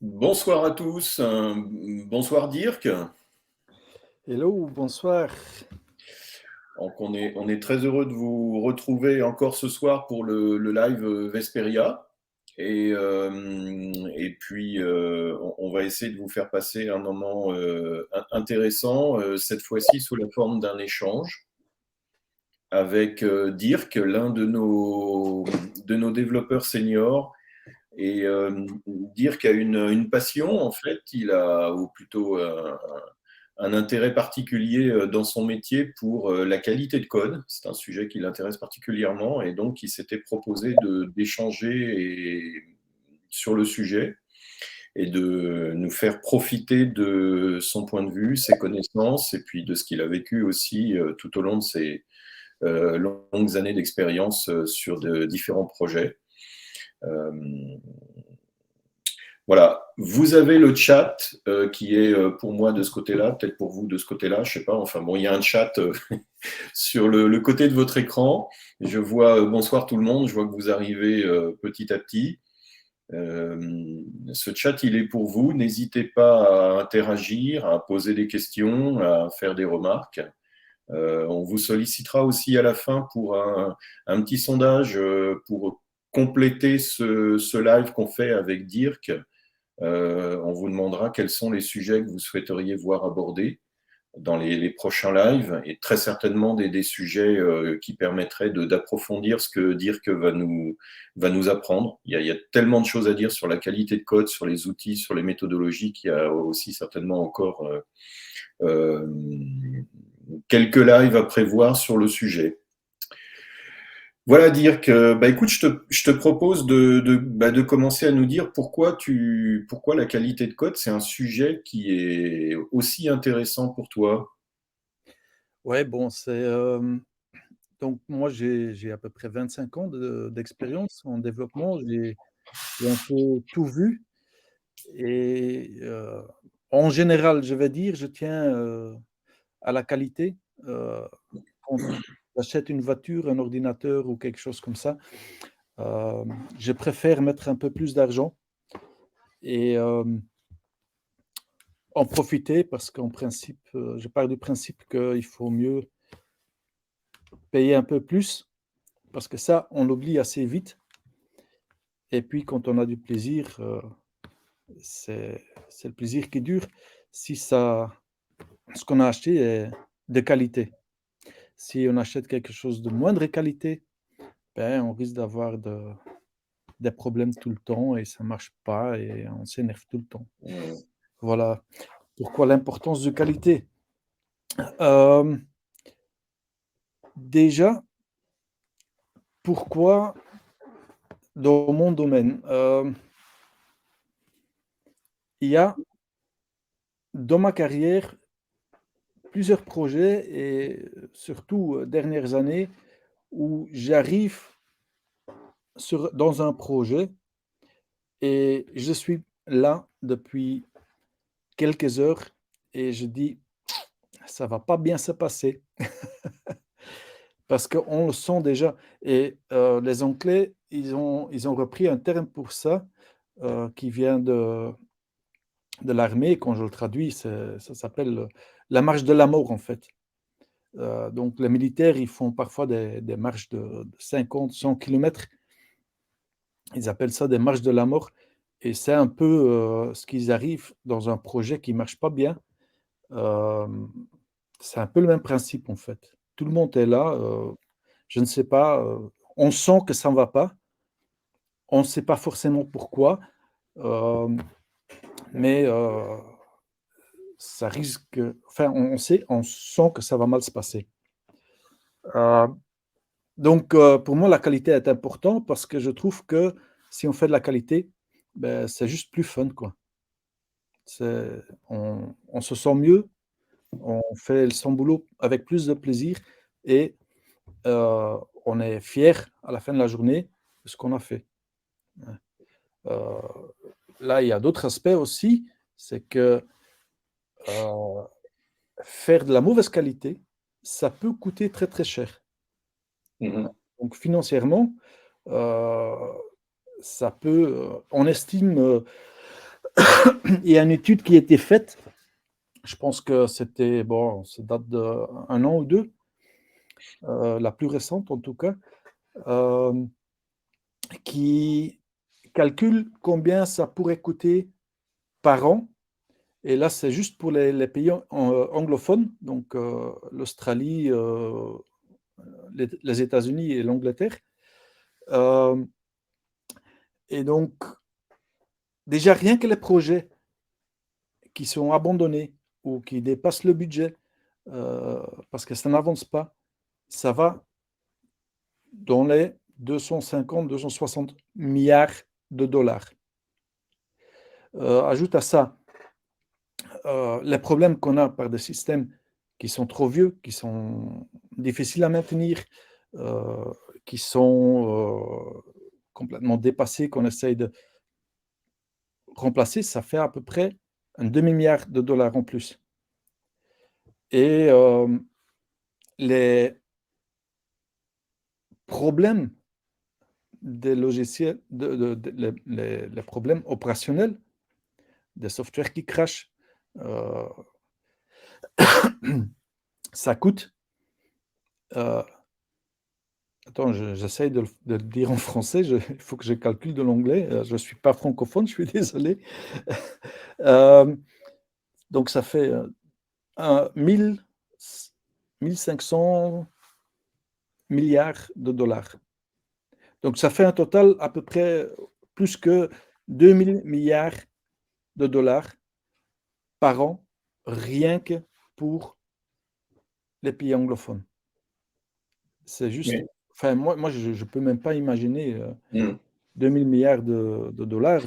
Bonsoir à tous, bonsoir Dirk. Hello, bonsoir. Donc on est très heureux de vous retrouver encore ce soir pour le live Vesperia. Et puis on va essayer de vous faire passer un moment intéressant, cette fois-ci sous la forme d'un échange avec Dirk, l'un de nos développeurs seniors. Et Dirk a une passion, en fait, ou plutôt un intérêt particulier dans son métier pour la qualité de code. C'est un sujet qui l'intéresse particulièrement et donc il s'était proposé d'échanger sur le sujet et de nous faire profiter de son point de vue, ses connaissances et puis de ce qu'il a vécu aussi tout au long de ses longues années d'expérience sur de différents projets. Euh, Voilà, vous avez le chat qui est pour moi de ce côté-là, peut-être pour vous de ce côté-là, je sais pas. Enfin bon, il y a un chat sur le côté de votre écran. Je vois bonsoir tout le monde, je vois que vous arrivez petit à petit. Euh, Ce chat, il est pour vous. N'hésitez pas à interagir, à poser des questions, à faire des remarques. On vous sollicitera aussi à la fin pour un petit sondage pour compléter ce live qu'on fait avec Dirk. On vous demandera quels sont les sujets que vous souhaiteriez voir abordés dans les prochains lives et très certainement des sujets qui permettraient d'approfondir ce que Dirk va nous apprendre. Il y a tellement de choses à dire sur la qualité de code, sur les outils, sur les méthodologies, qu'il y a aussi certainement encore euh, quelques lives à prévoir sur le sujet. Voilà, Dirk. Écoute, je te propose de commencer à nous dire pourquoi la qualité de code, c'est un sujet qui est aussi intéressant pour toi. Ouais, bon, donc moi j'ai à peu près 25 ans d'expérience en développement. J'ai un peu tout vu et en général, je vais dire, je tiens à la qualité. Euh, Quand j'achète une voiture, un ordinateur ou quelque chose comme ça, euh, je préfère mettre un peu plus d'argent et en profiter parce qu'en principe, je pars du principe qu'il faut mieux payer un peu plus parce que ça, on l'oublie assez vite. Et puis, quand on a du plaisir, c'est le plaisir qui dure si ce qu'on a acheté est de qualité. Si on achète quelque chose de moindre qualité, ben, on risque d'avoir des problèmes tout le temps et ça ne marche pas et on s'énerve tout le temps. Voilà pourquoi l'importance de qualité. Euh, Déjà, pourquoi dans mon domaine il y a dans ma carrière plusieurs projets et surtout dernières années où j'arrive dans un projet et je suis là depuis quelques heures et je dis ça va pas bien se passer parce qu'on le sent déjà. Et les Anglais, ils ont repris un terme pour ça qui vient de l'armée. Quand je le traduis, ça s'appelle la marche de la mort en fait. Donc les militaires, ils font parfois des marches de 50, 100 kilomètres. Ils appellent ça des marches de la mort. Et c'est un peu ce qu'ils arrivent dans un projet qui ne marche pas bien. Euh, c'est un peu le même principe en fait. Tout le monde est là. Je ne sais pas. On sent que ça ne va pas. On ne sait pas forcément pourquoi. euh, mais ça risque. Enfin, on sent que ça va mal se passer. Euh, Donc, pour moi, la qualité est importante parce que je trouve que si on fait de la qualité, ben, c'est juste plus fun, quoi. On se sent mieux, on fait son boulot avec plus de plaisir et euh, on est fier à la fin de la journée de ce qu'on a fait. Euh, Là, il y a d'autres aspects aussi, c'est que euh, faire de la mauvaise qualité, ça peut coûter très très cher. Mhm. Donc financièrement, euh, on estime il y a une étude qui a été faite, je pense que c'était, bon, ça date d'un an ou deux, la plus récente en tout cas, qui calcule combien ça pourrait coûter par an. Et là, c'est juste pour les pays anglophones, donc l'Australie, les États-Unis et l'Angleterre. Et donc, déjà, rien que les projets qui sont abandonnés ou qui dépassent le budget, parce que ça n'avance pas, ça va dans les 250-260 milliards de dollars. Ajoute à ça les problèmes qu'on a par des systèmes qui sont trop vieux, qui sont difficiles à maintenir, qui sont complètement dépassés, qu'on essaye de remplacer, ça fait à peu près un demi-milliard de dollars en plus. Et les problèmes des logiciels, les problèmes opérationnels, des softwares qui crashent, ça coûte. Attends, j'essaye de le dire en français, il faut que je calcule de l'anglais. Je ne suis pas francophone, je suis désolé. Donc, ça fait 1500 milliards de dollars. Donc, ça fait un total à peu près plus que 2000 milliards de dollars par an, rien que pour les pays anglophones. C'est juste, Oui. enfin, moi je ne peux même pas imaginer 2000 milliards de dollars.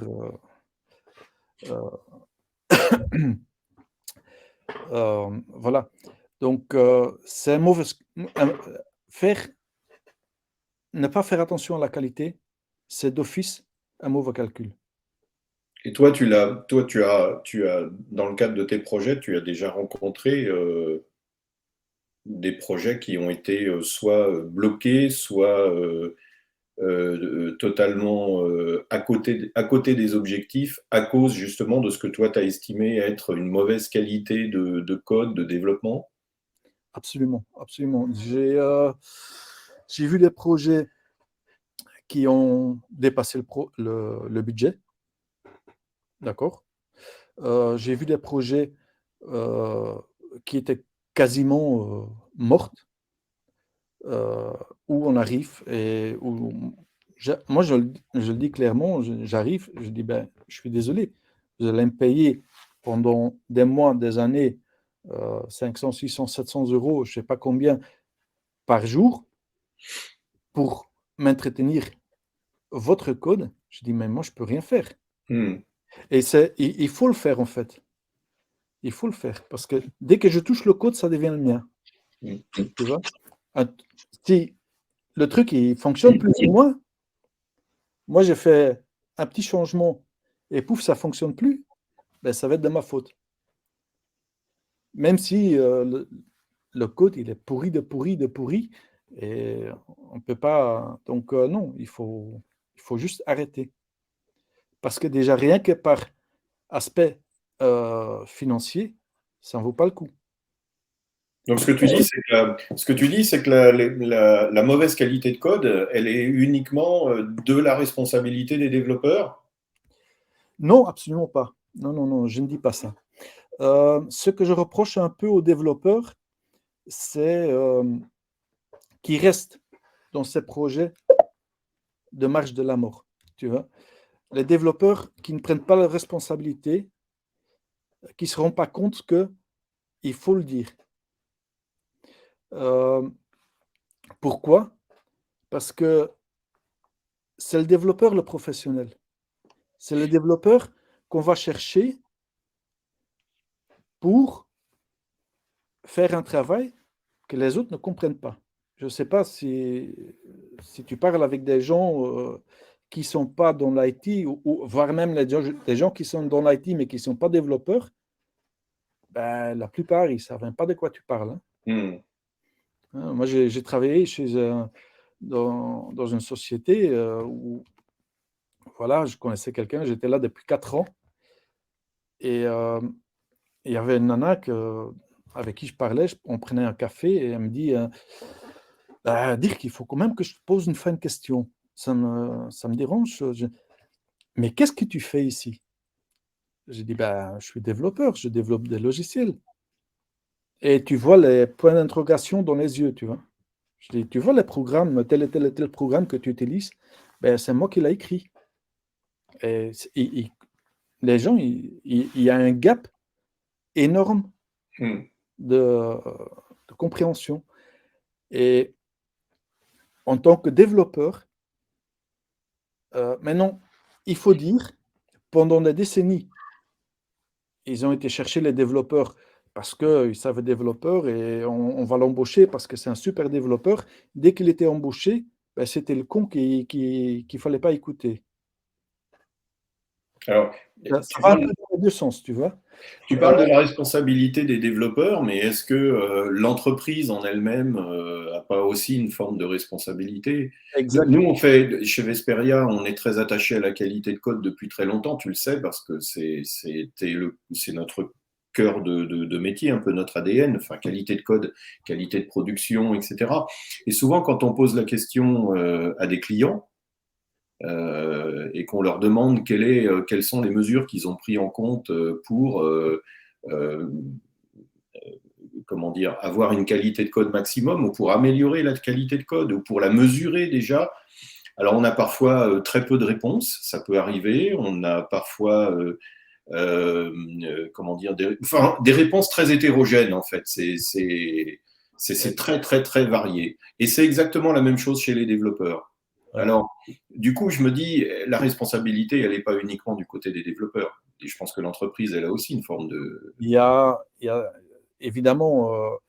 Voilà. Donc, c'est mauvais. Faire, ne pas faire attention à la qualité, c'est d'office un mauvais calcul. Et toi, dans le cadre de tes projets, tu as déjà rencontré des projets qui ont été soit bloqués, soit totalement à côté des objectifs, à cause justement de ce que toi, tu as estimé être une mauvaise qualité de code, de développement? Absolument, absolument. J'ai vu des projets qui ont dépassé le budget, d'accord. J'ai vu des projets euh, qui étaient quasiment mortes, euh, où on arrive et où moi je le dis clairement, j'arrive, je dis ben, je suis désolé, vous allez me payer pendant des mois, des années, 500, 600, 700 euros, je ne sais pas combien par jour pour m'entretenir votre code. Je dis mais moi je peux rien faire. Hmm. Et il faut le faire en fait. Il faut le faire parce que dès que je touche le code, ça devient le mien. Hmm. Tu vois? Si le truc il fonctionne plus ou moins, moi j'ai fait un petit changement et pouf, ça fonctionne plus, ben, ça va être de ma faute. Même si le code il est pourri de pourri de pourri et on ne peut pas. Donc non, il faut juste arrêter. Parce que déjà rien que par aspect financier, ça ne vaut pas le coup. Donc, ce que tu dis, c'est que la mauvaise qualité de code, elle est uniquement de la responsabilité des développeurs. Non, absolument pas. Non, non, non, je ne dis pas ça. Ce que je reproche un peu aux développeurs, c'est qu'ils restent dans ces projets de marche de la mort. Tu vois? Les développeurs qui ne prennent pas la responsabilité, qui ne se rendent pas compte qu'il faut le dire. Euh, Pourquoi? Parce que c'est le développeur le professionnel. C'est le développeur qu'on va chercher pour faire un travail que les autres ne comprennent pas. Je ne sais pas si tu parles avec des gens qui ne sont pas dans l'IT, ou voire même des gens qui sont dans l'IT mais qui ne sont pas développeurs, ben, la plupart, ils ne savent même pas de quoi tu parles. Hein. Hmm. Moi, j'ai travaillé dans une société où voilà, je connaissais quelqu'un, j'étais là depuis 4 ans. Et il y avait une nana avec qui je parlais, on prenait un café et elle me dit Dirk, qu'il faut quand même que je te pose une fin de question. Ça me dérange. Mais qu'est-ce que tu fais ici? J'ai dit je suis développeur, je développe des logiciels. Et tu vois les points d'interrogation dans les yeux, tu vois. Je dis, tu vois les programmes, tel et tel et tel programme que tu utilises, c'est moi qui l'ai écrit. Et les gens, il y a un gap énorme de compréhension. Et en tant que développeur, maintenant, il faut dire, pendant des décennies, ils ont été chercher les développeurs parce qu'ils savent développeur et on va l'embaucher parce que c'est un super développeur. Dès qu'il était embauché, c'était le con qu'il ne fallait pas écouter. Alors, Ça va un peu dans les deux sens, tu vois. tu parles de la responsabilité des développeurs, mais est-ce que l'entreprise en elle-même n'a pas aussi une forme de responsabilité? Nous, Exactement. chez Vesperia, on est très attaché à la qualité de code depuis très longtemps, tu le sais, parce que c'est notre cœur de métier, un peu notre ADN, enfin qualité de code, qualité de production, etc. Et souvent, quand on pose la question à des clients, et qu'on leur demande quelles sont les mesures qu'ils ont pris en compte pour comment dire, avoir une qualité de code maximum ou pour améliorer la qualité de code ou pour la mesurer déjà. Alors on a parfois très peu de réponses, ça peut arriver, on a parfois comment dire, des réponses très hétérogènes en fait, c'est très très très varié. Et c'est exactement la même chose chez les développeurs. Ouais. Alors, du coup, je me dis, la responsabilité, elle n'est pas uniquement du côté des développeurs. Et je pense que l'entreprise, elle a aussi une forme de... Il y a évidemment,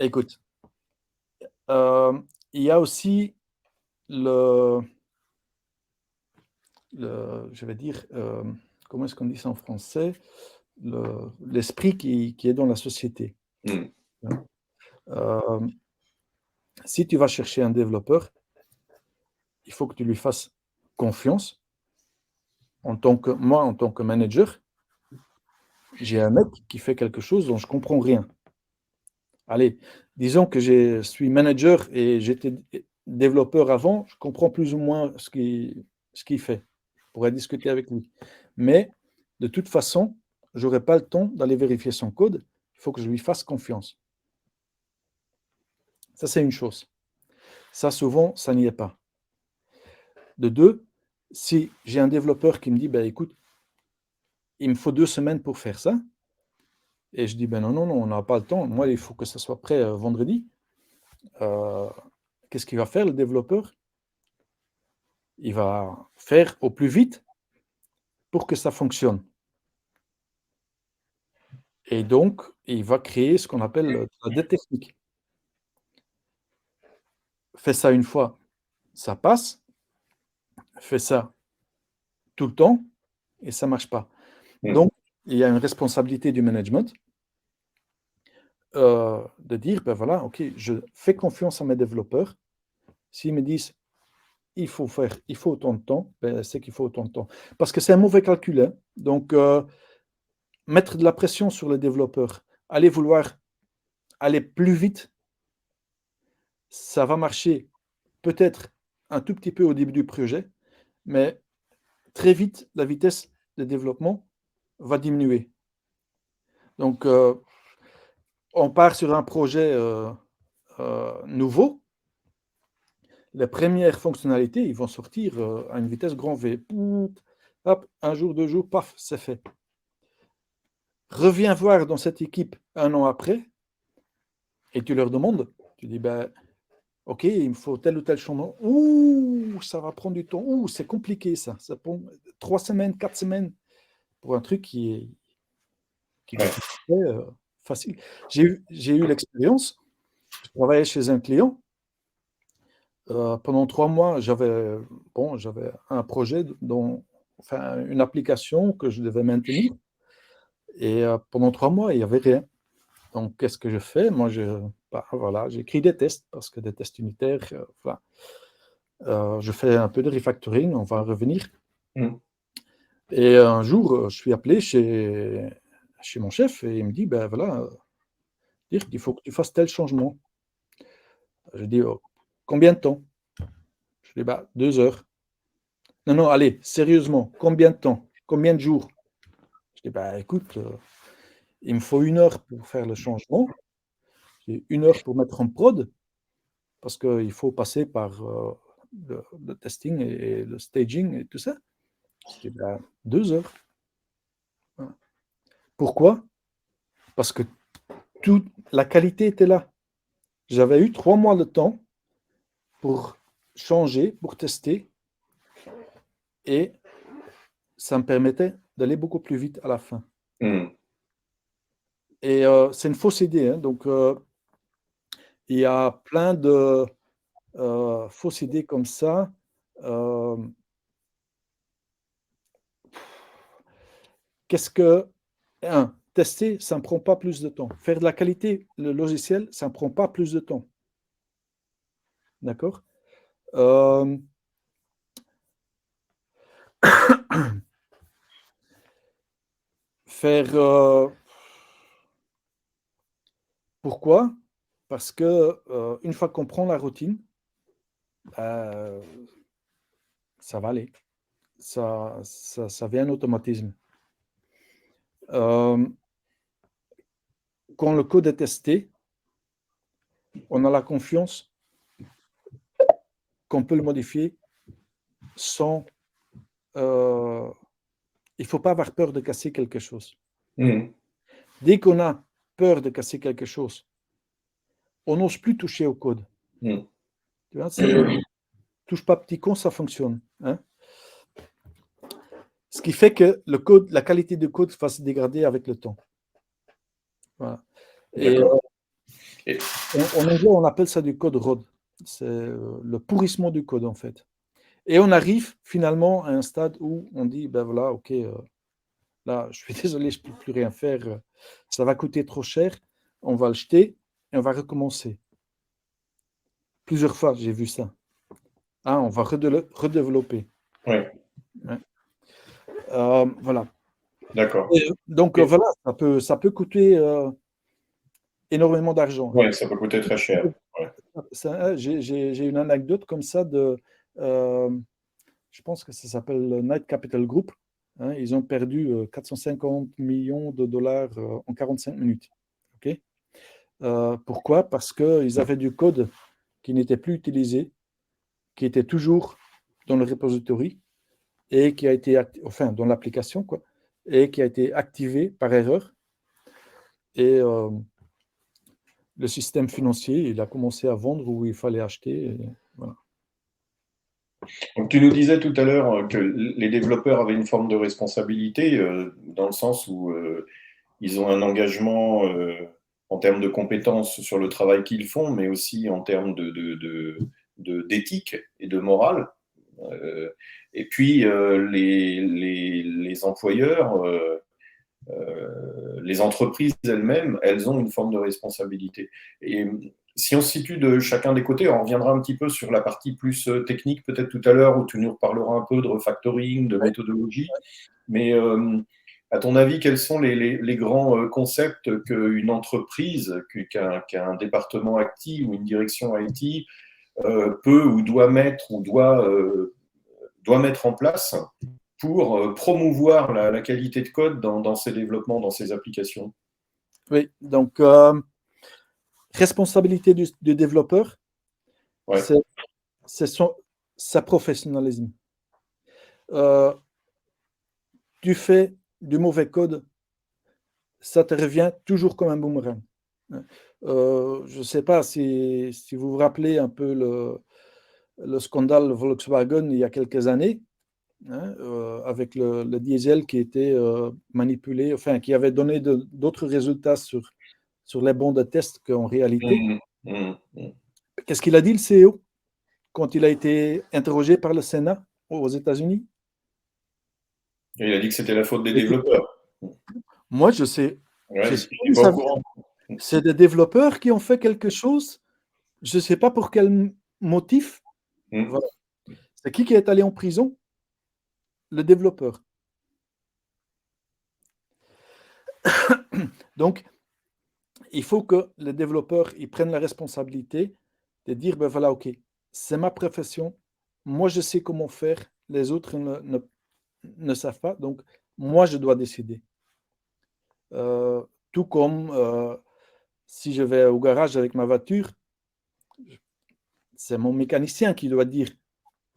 écoute, il y a aussi je vais dire, comment est-ce qu'on dit ça en français, l'esprit qui est dans la société. Euh, si tu vas chercher un développeur, il faut que tu lui fasses confiance. En tant que manager, j'ai un mec qui fait quelque chose dont je ne comprends rien. Allez, disons que je suis manager et j'étais développeur avant, je comprends plus ou moins ce qu'il fait. Je pourrais discuter avec lui. Mais de toute façon, je n'aurai pas le temps d'aller vérifier son code. Il faut que je lui fasse confiance. Ça, c'est une chose. Ça, souvent, ça n'y est pas. De deux, si j'ai un développeur qui me dit, écoute, il me faut 2 semaines pour faire ça, et je dis, non, on n'a pas le temps. Moi, il faut que ça soit prêt vendredi. Qu'est-ce qu'il va faire, le développeur? Il va faire au plus vite pour que ça fonctionne. Et donc, il va créer ce qu'on appelle la dette technique. Fais ça une fois, ça passe. Fais ça tout le temps et ça ne marche pas. Donc, il y a une responsabilité du management de dire, voilà, ok, je fais confiance à mes développeurs. S'ils me disent, il faut autant de temps, c'est qu'il faut autant de temps. Parce que c'est un mauvais calcul. Hein. Donc, mettre de la pression sur les développeurs, vouloir aller plus vite, ça va marcher peut-être un tout petit peu au début du projet, mais très vite, la vitesse de développement va diminuer. Donc, on part sur un projet nouveau. Les premières fonctionnalités, ils vont sortir à une vitesse grand V. Hop, un jour, 2 jours, paf, c'est fait. Reviens voir dans cette équipe 1 an après et tu leur demandes, tu dis, ok, il me faut tel ou tel changement. Ouh, ça va prendre du temps. Ouh, c'est compliqué ça. Ça prend 3 semaines, 4 semaines pour un truc qui doit être facile. J'ai eu l'expérience. Je travaillais chez un client. Pendant 3 mois, j'avais un projet, une application que je devais maintenir. Et pendant 3 mois, il n'y avait rien. Donc, qu'est-ce que je fais? Moi, j'écris des tests parce que des tests unitaires, je fais un peu de refactoring, on va revenir. Et un jour, je suis appelé chez mon chef et il me dit, ben voilà, dire qu'il faut que tu fasses tel changement. Je dis, oh, combien de temps? Je dis, bah, 2 heures. Non, non, allez, sérieusement, combien de temps? Combien de jours? Je dis, bah, écoute, il me faut 1 heure pour faire le changement, j'ai 1 heure pour mettre en prod, parce qu'il faut passer par le testing et le staging et tout ça. Je dis, bah, 2 heures. Voilà. Pourquoi? Parce que toute la qualité était là. J'avais eu 3 mois de temps pour changer, pour tester, et ça me permettait d'aller beaucoup plus vite à la fin. Et c'est une fausse idée, hein, donc il y a plein de fausses idées comme ça. Qu'est-ce que tester, ça ne prend pas plus de temps. Faire de la qualité, le logiciel, ça ne prend pas plus de temps. D'accord? Faire pourquoi? Parce que une fois qu'on prend la routine, ça va aller. Ça vient un automatisme. Quand le code est testé, on a la confiance qu'on peut le modifier sans. Il ne faut pas avoir peur de casser quelque chose. Dès qu'on a peur de casser quelque chose, on n'ose plus toucher au code. Tu vois, touche pas petit con, ça fonctionne. Hein. Ce qui fait que le code, la qualité du code va se dégrader avec le temps. Voilà. Et en anglais, on appelle ça du code rot. C'est le pourrissement du code, en fait. Et on arrive finalement à un stade où on dit, ben voilà, ok, là, je suis désolé, je ne peux plus rien faire, ça va coûter trop cher, on va le jeter et on va recommencer. Plusieurs fois, j'ai vu ça. Ah, on va redévelopper. Oui. Ouais. Voilà. D'accord. Donc, voilà, ça peut coûter énormément d'argent. Oui, ça peut coûter très cher. Ouais. J'ai une anecdote comme ça je pense que ça s'appelle Knight Capital Group. Hein, ils ont perdu 450 millions de dollars en 45 minutes. Okay, pourquoi? Parce qu'ils avaient du code qui n'était plus utilisé, qui était toujours dans le repository et qui a été, enfin, dans l'application, quoi, et qui a été activé par erreur. Et le système financier, il a commencé à vendre où il fallait acheter. Et voilà. Donc, tu nous disais tout à l'heure que les développeurs avaient une forme de responsabilité dans le sens où ils ont un engagement en termes de compétences sur le travail qu'ils font, mais aussi en termes d'éthique et de morale. Et puis, les employeurs, les entreprises elles-mêmes, elles ont une forme de responsabilité. Et si on se situe de chacun des côtés, on reviendra un petit peu sur la partie plus technique peut-être tout à l'heure, où tu nous reparleras un peu de refactoring, de méthodologie. Mais à ton avis, quels sont les grands concepts qu'une entreprise, qu'un département IT ou une direction IT peut ou doit mettre en place pour promouvoir la qualité de code dans ses développements, dans ses applications? Oui, donc responsabilité du développeur, Ouais. c'est sa professionnalisme. Tu fais du mauvais code, ça te revient toujours comme un boomerang. Je ne sais pas si vous vous rappelez un peu le scandale Volkswagen il y a quelques années, hein, avec le diesel qui était manipulé, enfin qui avait donné d'autres résultats sur les bons de test qu'en réalité. Qu'est-ce qu'il a dit le CEO quand il a été interrogé par le Sénat aux États-Unis? Il a dit que c'était la faute des développeurs. Moi, je sais. Ouais, je suis pas au courant. C'est des développeurs qui ont fait quelque chose. Je ne sais pas pour quel motif. Voilà. C'est qui est allé en prison? Le développeur. Donc, il faut que les développeurs ils prennent la responsabilité de dire, ben voilà, OK, c'est ma profession, moi je sais comment faire, les autres ne savent pas, donc moi je dois décider. Tout comme si je vais au garage avec ma voiture, c'est mon mécanicien qui doit dire,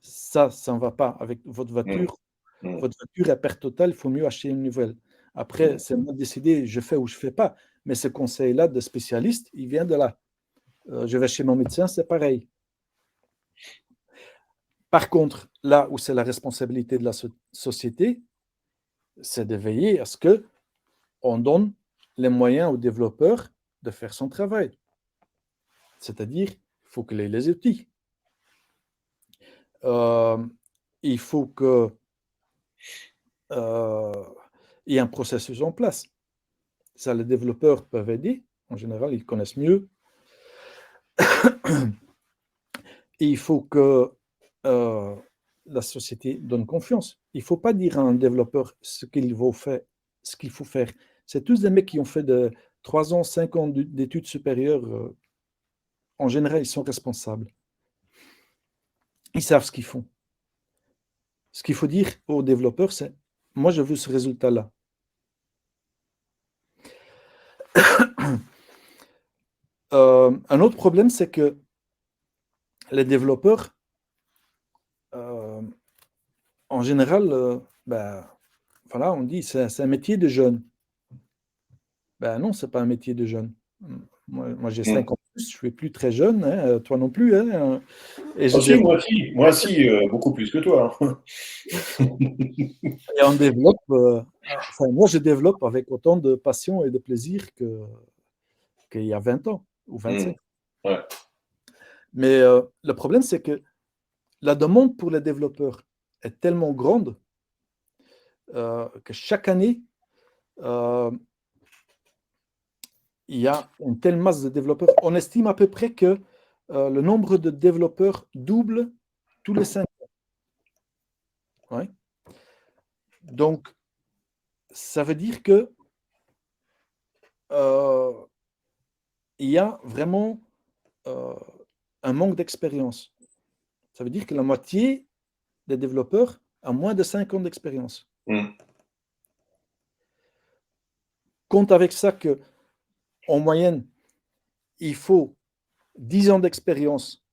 ça ne va pas avec votre Mm. voiture. Mm. Votre voiture est perte totale, il faut mieux acheter une nouvelle. Après, Mm. c'est moi de décider, je fais ou je ne fais pas. Mais ce conseil-là de spécialiste, il vient de là. Je vais chez mon médecin, c'est pareil. Par contre, là où c'est la responsabilité de la société, c'est de veiller à ce qu'on donne les moyens aux développeurs de faire son travail. C'est-à-dire, il faut qu'il ait les outils. Il faut qu'il y ait un processus en place. Ça, les développeurs peuvent aider. En général, ils connaissent mieux. Et il faut que la société donne confiance. Il ne faut pas dire à un développeur ce qu'il faut faire. C'est tous des mecs qui ont fait de 3 ans, 5 ans d'études supérieures. En général, ils sont responsables. Ils savent ce qu'ils font. Ce qu'il faut dire aux développeurs, c'est moi, je veux ce résultat-là. Un autre problème, c'est que les développeurs, en général, voilà, on dit c'est un métier de jeune. Ben non, ce n'est pas un métier de jeune. Moi j'ai Mm. 5 ans de plus, je ne suis plus très jeune, hein, toi non plus. Hein, et, Ah si, moi si, beaucoup plus que toi. et on développe, enfin, moi je développe avec autant de passion et de plaisir qu'il y a 20 ans ou 25. Mm. Ouais. Mais le problème, c'est que la demande pour les développeurs est tellement grande que chaque année, euh, il y a une telle masse de développeurs. On estime à peu près que le nombre de développeurs double tous les 5 ans. Ouais. Donc, ça veut dire que il y a vraiment un manque d'expérience. Ça veut dire que la moitié des développeurs a moins de 5 ans d'expérience. Mm. Compte avec ça que, en moyenne, il faut 10 ans d'expérience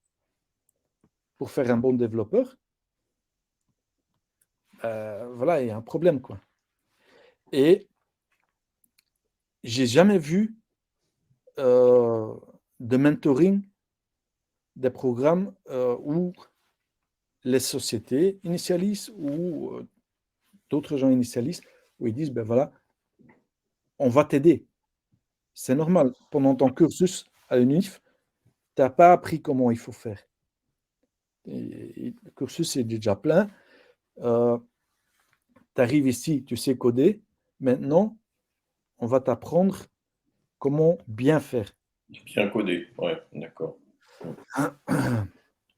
pour faire un bon développeur. Voilà, il y a un problème, quoi. Et j'ai jamais vu de mentoring, des programmes où les sociétés initialisent ou d'autres gens initialisent, où ils disent, ben voilà, on va t'aider. C'est normal. Pendant ton cursus à l'UNIF, tu n'as pas appris comment il faut faire. Et le cursus est déjà plein. Tu arrives ici, tu sais coder. Maintenant, on va t'apprendre comment bien faire. Bien codé, ouais, d'accord.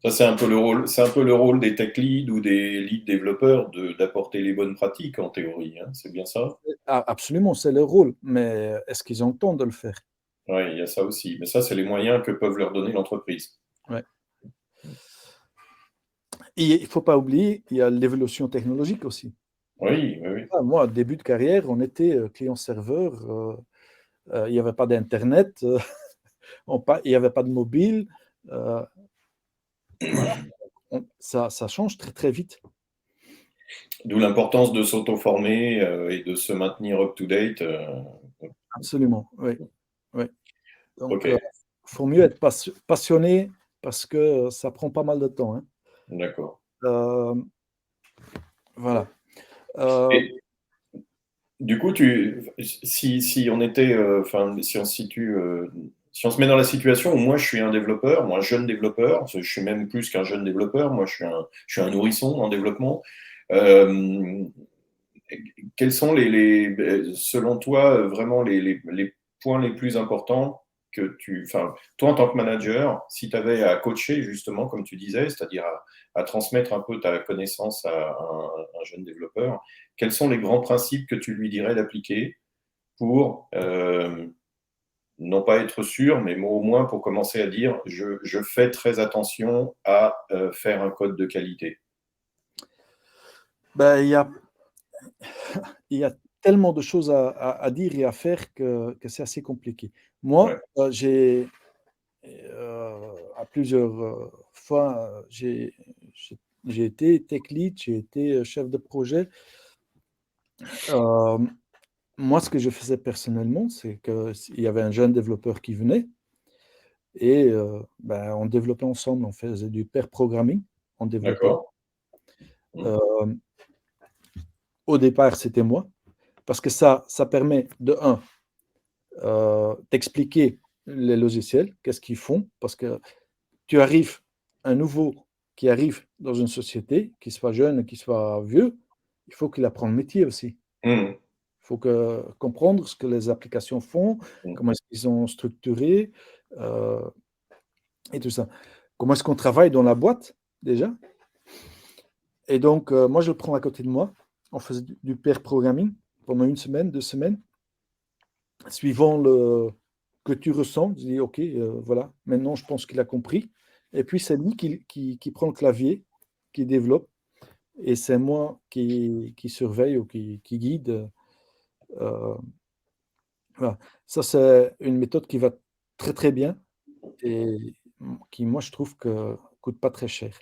Ça, c'est un peu le rôle, c'est un peu le rôle des tech leads ou des lead développeurs d'apporter les bonnes pratiques en théorie, hein. C'est bien ça? Ah, absolument, c'est leur rôle. Mais est-ce qu'ils ont le temps de le faire? Oui, il y a ça aussi. Mais ça, c'est les moyens que peuvent leur donner l'entreprise. Ouais. Et il ne faut pas oublier, il y a l'évolution technologique aussi. Oui, oui, oui. Ah, moi, début de carrière, on était client-serveur. Il n'y avait pas d'Internet, il n'y avait pas de mobile. Euh, voilà, ça change très, très vite. D'où l'importance de s'auto-former et de se maintenir up-to-date. Absolument, oui. Oui. Donc, il Ok, faut mieux être passionné parce que ça prend pas mal de temps. Hein. d'accord. Voilà. Euh, Et du coup, si on était, enfin, si on se situe, si on se met dans la situation où moi je suis un développeur, moi un jeune développeur, je suis même plus qu'un jeune développeur, moi je suis un nourrisson en développement. Euh, Quels sont selon toi, vraiment les points les plus importants enfin, toi en tant que manager, si tu avais à coacher justement, comme tu disais, c'est-à-dire à transmettre un peu ta connaissance à un jeune développeur, quels sont les grands principes que tu lui dirais d'appliquer pour non pas être sûr, mais au moins pour commencer à dire je fais très attention à faire un code de qualité. Ben, il y a tellement de choses à dire et à faire que c'est assez compliqué. Ouais, Moi, à plusieurs fois, j'ai été tech lead, j'ai été chef de projet. Euh, Moi, ce que je faisais personnellement, c'est qu'il y avait un jeune développeur qui venait et ben, on développait ensemble, on faisait du pair programming en développant. d'accord. Mm. Euh, Au départ, c'était moi, parce que ça permet de un, d'expliquer les logiciels, qu'est-ce qu'ils font, parce que tu arrives, un nouveau qui arrive dans une société, qu'il soit jeune, qu'il soit vieux, il faut qu'il apprenne le métier aussi. Mm. Il faut comprendre ce que les applications font, Mm. comment est-ce qu'ils sont structurés euh, et tout ça. Comment est-ce qu'on travaille dans la boîte déjà. Et donc, moi, je le prends à côté de moi. On faisait du pair programming pendant une semaine, 2 semaines, suivant le que tu ressens. Tu dis, OK, voilà, maintenant, je pense qu'il a compris. Et puis, c'est lui qui prend le clavier, qui développe, et c'est moi qui surveille ou qui guide. euh, voilà. Ça, c'est une méthode qui va très, très bien et qui, moi, je trouve que coûte pas très cher.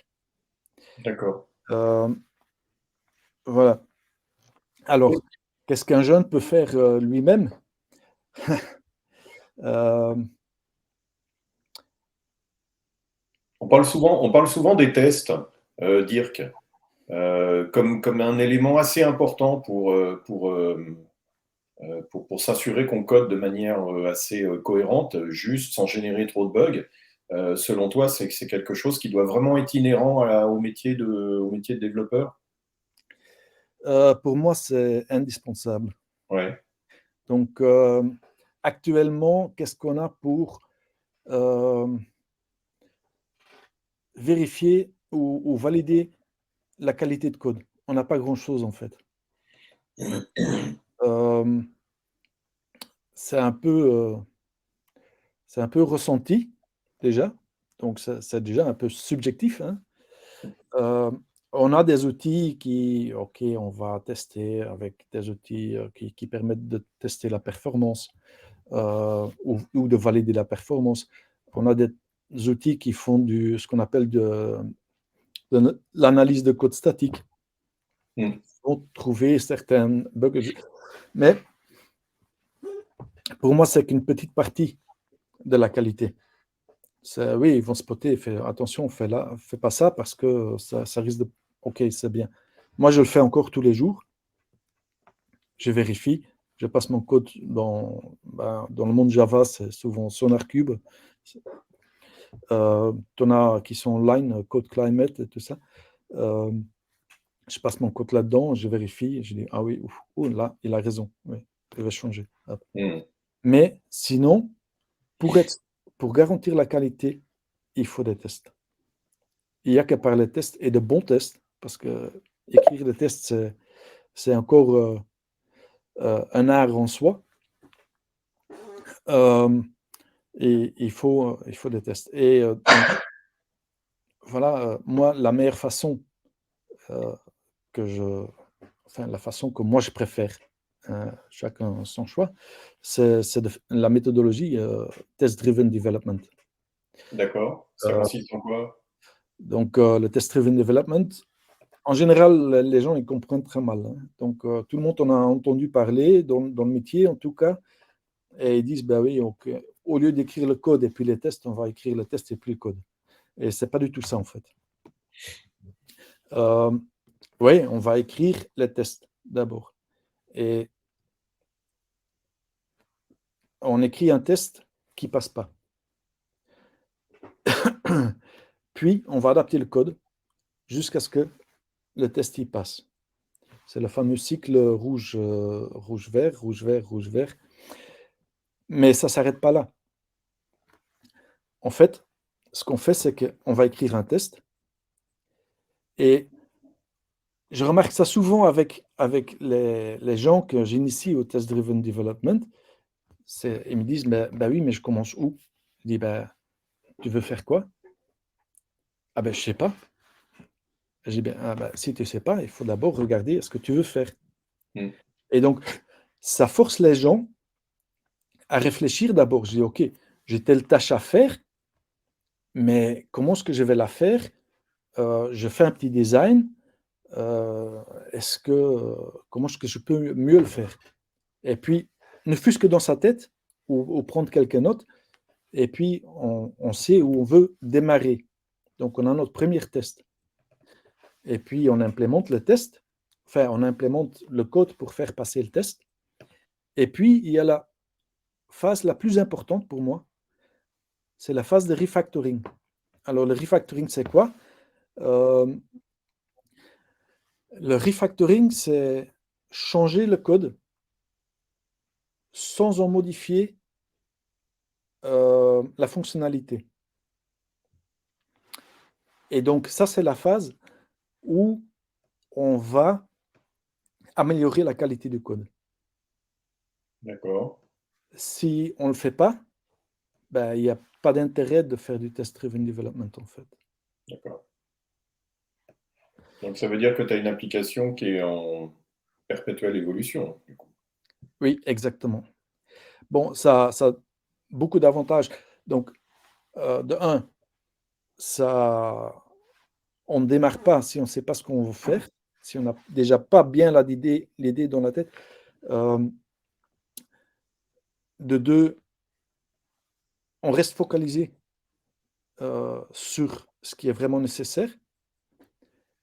D'accord. Euh, voilà. Alors, qu'est-ce qu'un jeune peut faire lui-même? Euh, On parle souvent des tests, Dirk, comme un élément assez important pour s'assurer qu'on code de manière assez cohérente, juste, sans générer trop de bugs. Selon toi, c'est quelque chose qui doit vraiment être inhérent au métier de développeur? pour moi, c'est indispensable. Ouais, Donc, actuellement, qu'est-ce qu'on a pour euh, vérifier ou valider la qualité de code? On n'a pas grand-chose en fait. Euh, c'est un peu, c'est un peu ressenti déjà. Donc, c'est déjà un peu subjectif, hein. Euh, on a des outils OK, on va tester avec des outils qui permettent de tester la performance ou de valider la performance. On a des outils qui font ce qu'on appelle de l'analyse de code statique mm, pour trouver certains bugs. Mais pour moi, c'est qu'une petite partie de la qualité. Oui, ils vont spotter, attention, fais pas ça parce que ça risque de. OK, c'est bien. Moi, je le fais encore tous les jours. Je vérifie, je passe mon code dans le monde Java, c'est souvent SonarCube. Tu en as qui sont online, Code Climate et tout ça. Euh, je passe mon code là-dedans, je vérifie, je dis, ah oui, là, il a raison, oui, il va changer. Hop. mm. Mais sinon, pour, être, pour garantir la qualité, il faut des tests. Il n'y a qu'à parler de tests et de bons tests, parce que écrire des tests, c'est encore un art en soi. Euh, et il faut des tests. Et donc, voilà, moi, la meilleure façon euh, que la façon que moi je préfère, chacun son choix, c'est la méthodologie test-driven development. D'accord. Ça Euh, consiste en quoi? donc, le test-driven development, en général, les gens ils comprennent très mal, hein. Donc, tout le monde en a entendu parler dans le métier, en tout cas, et ils disent, ben oui, ok, au lieu d'écrire le code et puis les tests, on va écrire le test et puis le code. Et c'est pas du tout ça, en fait. Euh, oui, on va écrire les tests d'abord. Et on écrit un test qui passe pas. Puis, on va adapter le code jusqu'à ce que le test y passe. C'est le fameux cycle rouge, rouge-vert, rouge-vert, rouge-vert. Mais ça ne s'arrête pas là. En fait, ce qu'on fait, c'est qu'on va écrire un test et je remarque ça souvent avec les gens que j'initie au test-driven development. Ils me disent, bah oui, mais je commence où? Je dis, bah, tu veux faire quoi? Ah ben, je sais pas. Je dis, ben, ah, ben, si tu sais pas, il faut d'abord regarder ce que tu veux faire. Mm. Et donc, ça force les gens à réfléchir d'abord. Je dis, OK, j'ai telle tâche à faire, mais comment est-ce que je vais la faire? Je fais un petit design. euh, Comment est-ce que je peux mieux le faire? Et puis, ne fût-ce que dans sa tête, ou prendre quelques notes, et puis on sait où on veut démarrer. Donc, on a notre premier test. Et puis, on implémente le test. Enfin, on implémente le code pour faire passer le test. Et puis, il y a la phase la plus importante pour moi, c'est la phase de refactoring. Alors, le refactoring, c'est quoi? Euh, le refactoring, c'est changer le code sans en modifier la fonctionnalité. Et donc, ça, c'est la phase où on va améliorer la qualité du code. D'accord. Si on ne le fait pas, ben, il n'y a pas d'intérêt de faire du test-driven development, en fait. D'accord. Donc ça veut dire que tu as une application qui est en perpétuelle évolution, du coup. Oui, exactement. Bon, ça a beaucoup d'avantages. Donc, de un, ça, on ne démarre pas si on ne sait pas ce qu'on veut faire, si on n'a déjà pas bien l'idée dans la tête. Euh, de deux, on reste focalisé sur ce qui est vraiment nécessaire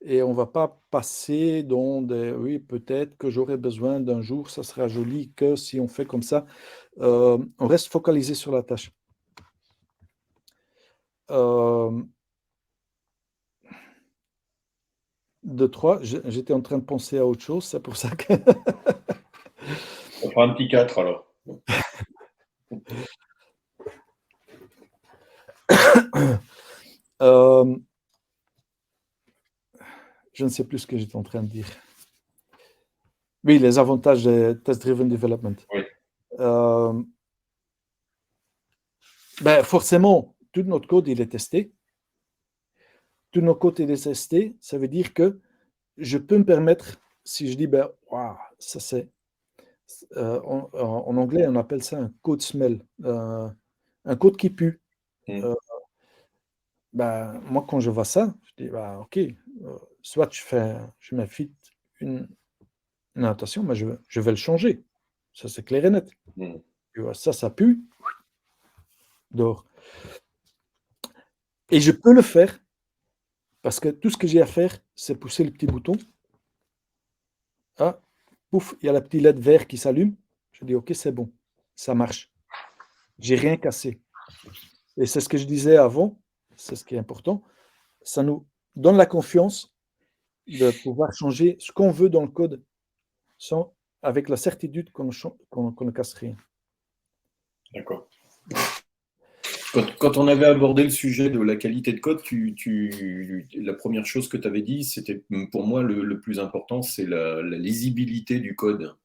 et on ne va pas passer dans des oui, peut-être que j'aurai besoin d'un jour, ça sera joli que si on fait comme ça. On reste focalisé sur la tâche. Euh, de trois, j'étais en train de penser à autre chose, c'est pour ça que. On fera un petit 4 alors. Euh, je ne sais plus ce que j'étais en train de dire. Oui, les avantages de test-driven development. Oui. Euh, ben forcément, tout notre code, il est testé. Tout notre code, il est testé. Ça veut dire que je peux me permettre, si je dis, ben, wow, ça c'est. En anglais, on appelle ça un code smell. Un code qui pue. Mm. Euh, ben, moi, quand je vois ça, je dis, ben, OK, soit je m'invite une annotation, mais je vais le changer. Ça, c'est clair et net. Mm. Tu vois, ça pue, dehors. Et je peux le faire parce que tout ce que j'ai à faire, c'est pousser le petit bouton. Ah, pouf, il y a la petite LED vert qui s'allume. Je dis, OK, c'est bon, ça marche. J'ai rien cassé. Et c'est ce que je disais avant, c'est ce qui est important. Ça nous donne la confiance de pouvoir changer ce qu'on veut dans le code sans, avec la certitude qu'on ne casse rien. D'accord. Quand on avait abordé le sujet de la qualité de code, la première chose que tu avais dit, c'était pour moi le plus important, c'est la lisibilité du code.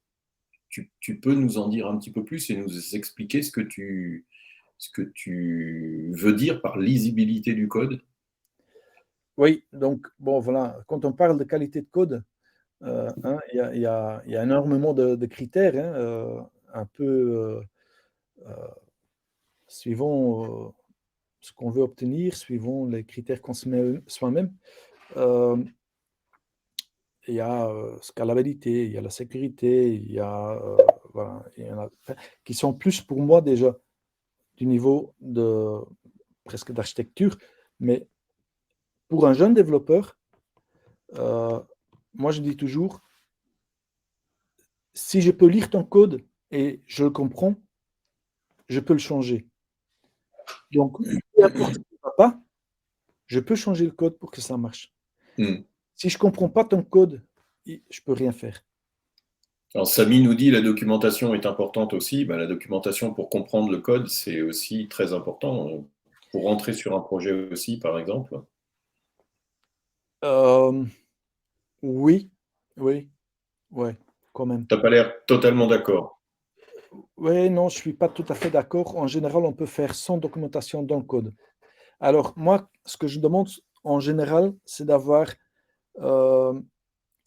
Tu peux nous en dire un petit peu plus et nous expliquer ce que tu veux dire par lisibilité du code? Oui, donc, bon, voilà, quand on parle de qualité de code, hein, il y a énormément de critères, hein, un peu suivant ce qu'on veut obtenir, suivant les critères qu'on se met soi-même. Euh, il y a scalabilité, il y a la sécurité, il y a, voilà, il y en a qui sont plus pour moi déjà du niveau de presque d'architecture, mais pour un jeune développeur, euh, moi je dis toujours, si je peux lire ton code et je le comprends, je peux le changer. Donc, peu importe ce qui ne va pas, je peux changer le code pour que ça marche. Hmm. Si je ne comprends pas ton code, je ne peux rien faire. Alors, Samy nous dit la documentation est importante aussi. Ben, la documentation pour comprendre le code, c'est aussi très important. Pour rentrer sur un projet aussi, par exemple. Euh, oui, Oui, ouais, quand même. Tu n'as pas l'air totalement d'accord. Oui, non, je ne suis pas tout à fait d'accord. En général, on peut faire sans documentation dans le code. Alors, moi, ce que je demande en général, c'est d'avoir euh,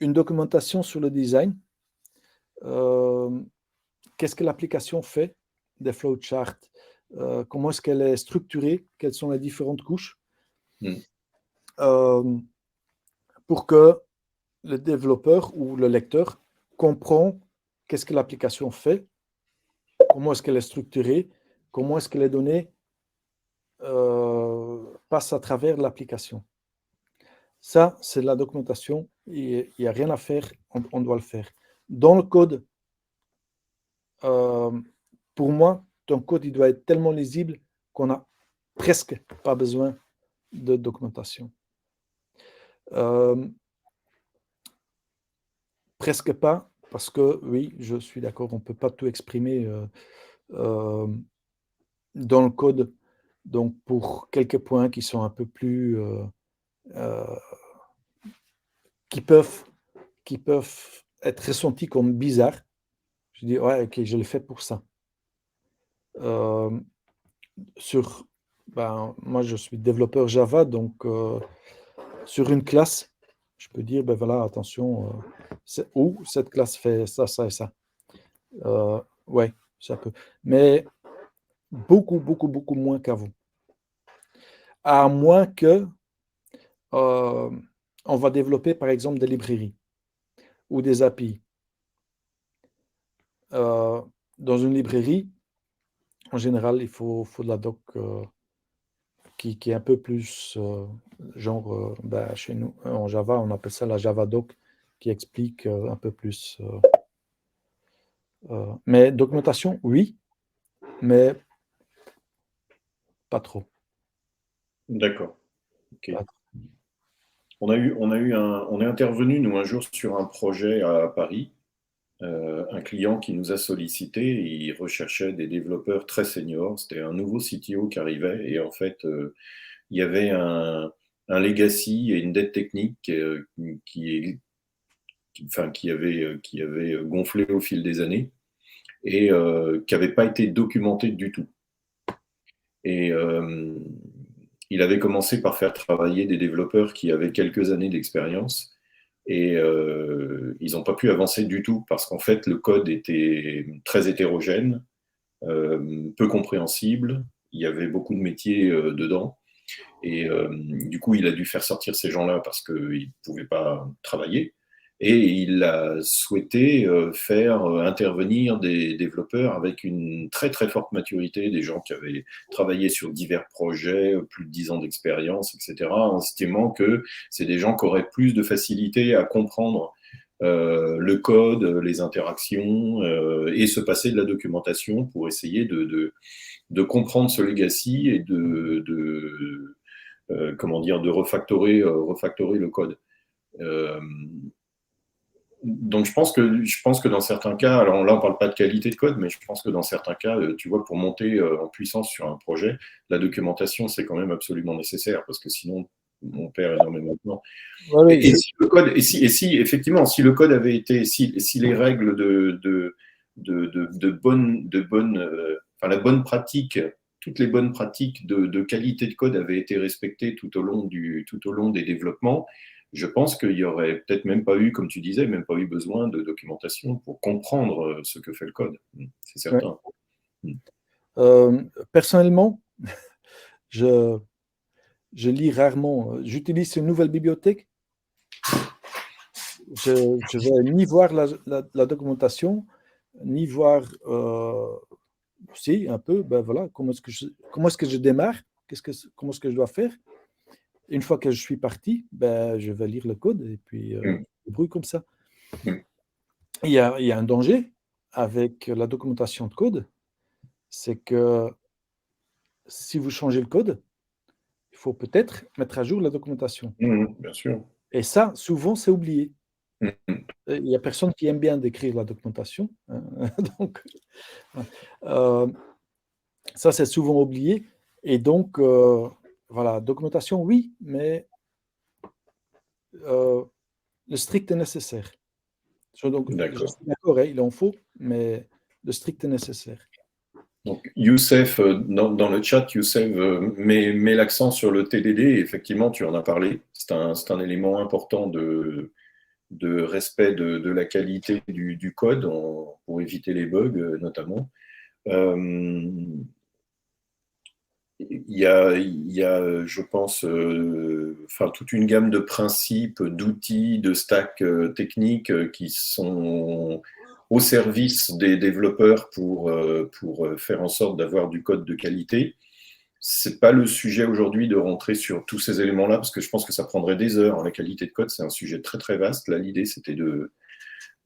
une documentation sur le design. Euh, Qu'est-ce que l'application fait des flowcharts? Comment est-ce qu'elle est structurée? Quelles sont les différentes couches? Mm. Euh, pour que le développeur ou le lecteur comprend qu'est-ce que l'application fait, comment est-ce qu'elle est structurée, comment est-ce que les données passent à travers l'application. Ça, c'est de la documentation. Il n'y a rien à faire, on doit le faire. Dans le code, euh, pour moi, ton code il doit être tellement lisible qu'on n'a presque pas besoin de documentation. Euh, Presque pas, parce que oui, je suis d'accord, on ne peut pas tout exprimer euh, dans le code. Donc, pour quelques points qui sont un peu plus, euh, qui peuvent, qui peuvent être ressentis comme bizarres, je dis, ouais, ok, je l'ai fait pour ça. Euh, sur, moi, je suis développeur Java, donc sur une classe, je peux dire, ben voilà, attention, cette classe fait ça, ça et ça. Ouais, ça peut. Mais beaucoup, beaucoup, beaucoup moins qu'avant. À moins que euh, on va développer, par exemple, des librairies ou des API. Euh, dans une librairie, en général, il faut de la doc qui est un peu plus genre, chez nous, en Java, on appelle ça la Java doc, qui explique un peu plus. Mais documentation, oui, mais pas trop. D'accord. Ok. Pas trop. On est intervenu, nous, un jour sur un projet à Paris. Un client qui nous a sollicité, il recherchait des développeurs très seniors. C'était un nouveau CTO qui arrivait et en fait, il y avait un legacy et une dette technique qui, qui avait gonflé au fil des années et qui n'avait pas été documenté du tout. Et il avait commencé par faire travailler des développeurs qui avaient quelques années d'expérience et ils n'ont pas pu avancer du tout parce qu'en fait le code était très hétérogène, peu compréhensible, il y avait beaucoup de métiers dedans et du coup il a dû faire sortir ces gens-là parce qu'ils ne pouvaient pas travailler. Et il a souhaité faire intervenir des développeurs avec une très très forte maturité, des gens qui avaient travaillé sur divers projets, plus de 10 ans d'expérience, etc., en estimant que c'est des gens qui auraient plus de facilité à comprendre le code, les interactions, et se passer de la documentation pour essayer de comprendre ce legacy et comment dire, de refactorer le code. Euh, donc je pense que dans certains cas, alors là on parle pas de qualité de code, mais je pense que dans certains cas, tu vois, pour monter en puissance sur un projet, la documentation c'est quand même absolument nécessaire parce que sinon on perd énormément de temps. Ouais, ouais, Et si le code, et si effectivement, si le code avait été, si les règles enfin la bonne pratique, toutes les bonnes pratiques de qualité de code avaient été respectées tout au long des développements, je pense qu'il y aurait peut-être même pas eu, comme tu disais, même pas eu besoin de documentation pour comprendre ce que fait le code. C'est ouais. certain. Euh, Personnellement, je, je lis rarement. J'utilise une nouvelle bibliothèque. Je vais ni voir la documentation, ni voir si un peu, ben voilà, comment est-ce que je démarre, comment est-ce que je dois faire. Une fois que je suis parti, ben, je vais lire le code et puis Mm, je débrouille comme ça. mm, Il y a un danger avec la documentation de code, c'est que si vous changez le code, il faut peut-être mettre à jour la documentation. bien sûr. Et ça, souvent, c'est oublié. Mm, mm. Il n'y a personne qui aime bien décrire la documentation, hein. Donc, euh, ça, c'est souvent oublié. Et donc, voilà, documentation, oui, mais le strict est nécessaire. Donc, je D'accord. suis d'accord, hein, il en faut, mais le strict nécessaire. Donc, Youssef, dans le chat, Youssef met l'accent sur le TDD. Effectivement, tu en as parlé. C'est un élément important de respect de la qualité du code pour éviter les bugs, notamment. Il y a, je pense, enfin, toute une gamme de principes, d'outils, de stacks techniques qui sont au service des développeurs pour faire en sorte d'avoir du code de qualité. C'est pas le sujet aujourd'hui de rentrer sur tous ces éléments-là, parce que je pense que ça prendrait des heures. La qualité de code, c'est un sujet très très vaste. Là, l'idée, c'était de,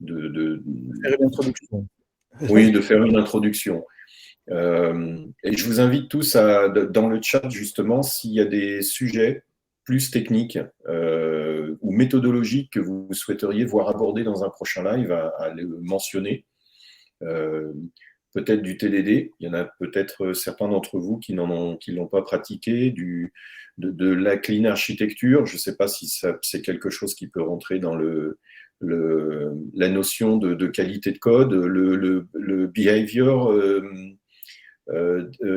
Faire une introduction. oui, de faire une introduction. Et je vous invite tous dans le chat, justement, s'il y a des sujets plus techniques ou méthodologiques que vous souhaiteriez voir abordés dans un prochain live, à le mentionner. Peut-être du TDD, il y en a peut-être certains d'entre vous qui l'ont pas pratiqué, de la clean architecture. Je ne sais pas si c'est quelque chose qui peut rentrer dans la notion de qualité de code, le behavior,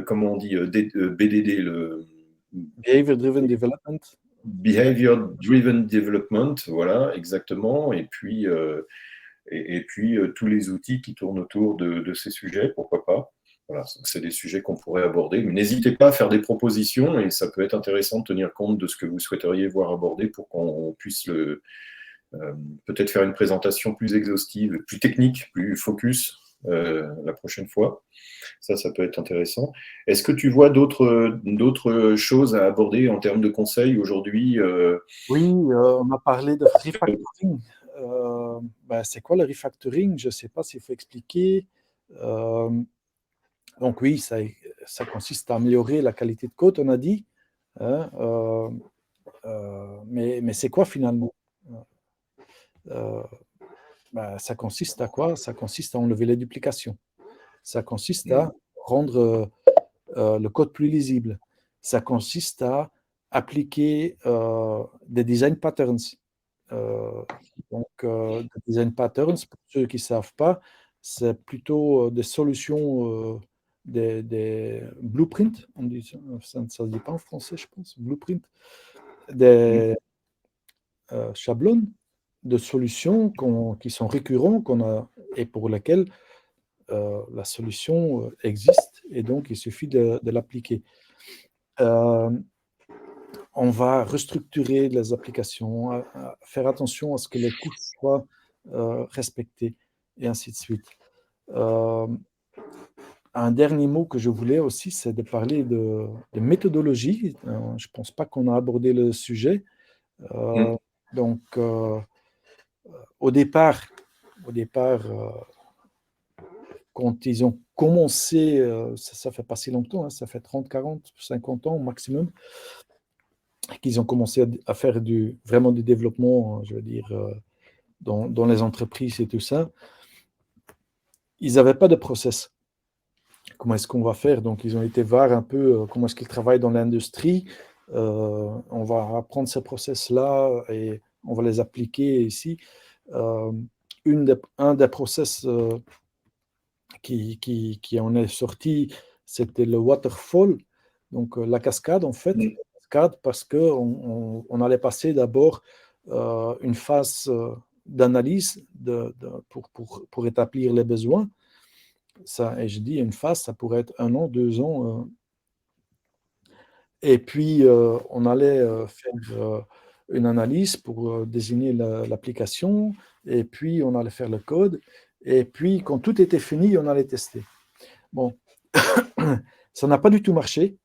comment on dit, BDD, le Behavior Driven Development. Behavior Driven Development, voilà, exactement. Et puis, tous les outils qui tournent autour de ces sujets, pourquoi pas. Voilà, c'est des sujets qu'on pourrait aborder. Mais n'hésitez pas à faire des propositions et ça peut être intéressant de tenir compte de ce que vous souhaiteriez voir aborder pour qu'on puisse peut-être faire une présentation plus exhaustive, plus technique, plus focus la prochaine fois. Ça peut être intéressant. Est-ce que tu vois d'autres choses à aborder en termes de conseils aujourd'hui Oui, on a parlé de refactoring. C'est quoi le refactoring? Je ne sais pas s'il faut expliquer. Donc oui, ça consiste à améliorer la qualité de code, on a dit. Hein, mais c'est quoi finalement? Ça consiste à quoi? Ça consiste à enlever les duplications. Ça consiste à rendre le code plus lisible. Ça consiste à appliquer des design patterns. Des design patterns, pour ceux qui ne savent pas, c'est plutôt des solutions, des blueprints, on dit ça ne se dit pas en français, je pense, blueprint, des chablons de solutions qui sont récurrents et pour lesquelles la solution existe et donc il suffit de l'appliquer. On va restructurer les applications, à faire attention à ce que les couches soient respectées et ainsi de suite. Un dernier mot que je voulais aussi, c'est de parler de méthodologie. Je ne pense pas qu'on a abordé le sujet. Donc, au départ, quand ils ont commencé, ça ne fait pas si longtemps, hein, ça fait 30, 40, 50 ans au maximum, qu'ils ont commencé à faire vraiment du développement, je veux dire, dans les entreprises et tout ça. Ils n'avaient pas de process. Comment est-ce qu'on va faire? Donc, ils ont été voir un peu comment est-ce qu'ils travaillent dans l'industrie. On va apprendre ces process-là et on va les appliquer ici. Un des process qui en est sorti, c'était le waterfall, donc la cascade en fait. Cascade parce qu'on allait passer d'abord une phase d'analyse pour établir les besoins. Et je dis une phase, ça pourrait être 1 an, 2 ans. Et puis, on allait faire une analyse pour désigner l'application. Et puis, on allait faire le code. Et puis, quand tout était fini, on allait tester. Bon, ça n'a pas du tout marché.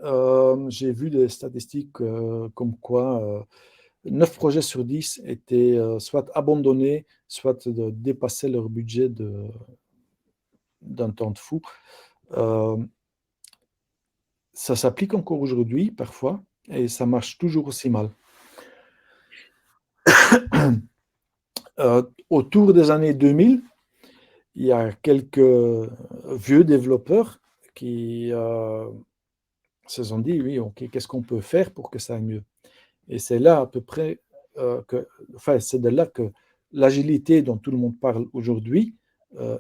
J'ai vu des statistiques comme quoi 9 projets sur 10 étaient soit abandonnés, soit dépassaient leur budget d'un temps de fou. Ça s'applique encore aujourd'hui, parfois, et ça marche toujours aussi mal. Autour des années 2000, il y a quelques vieux développeurs qui se sont dit, oui, ok, qu'est-ce qu'on peut faire pour que ça aille mieux? Et c'est là à peu près, c'est de là que l'agilité dont tout le monde parle aujourd'hui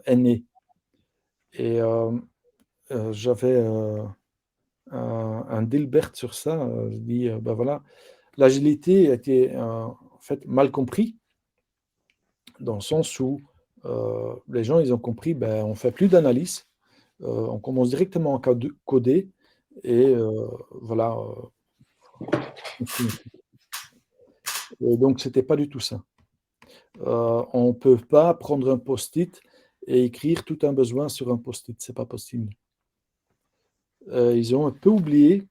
est née. Et j'avais un Dilbert sur ça. Je dis, ben voilà, l'agilité a été en fait mal compris dans le sens où les gens ils ont compris, ben, on ne fait plus d'analyse, on commence directement à coder et voilà. Et donc, c'était pas du tout ça. On ne peut pas prendre un post-it et écrire tout un besoin sur un post-it, c'est pas possible. Ils ont un peu oublié,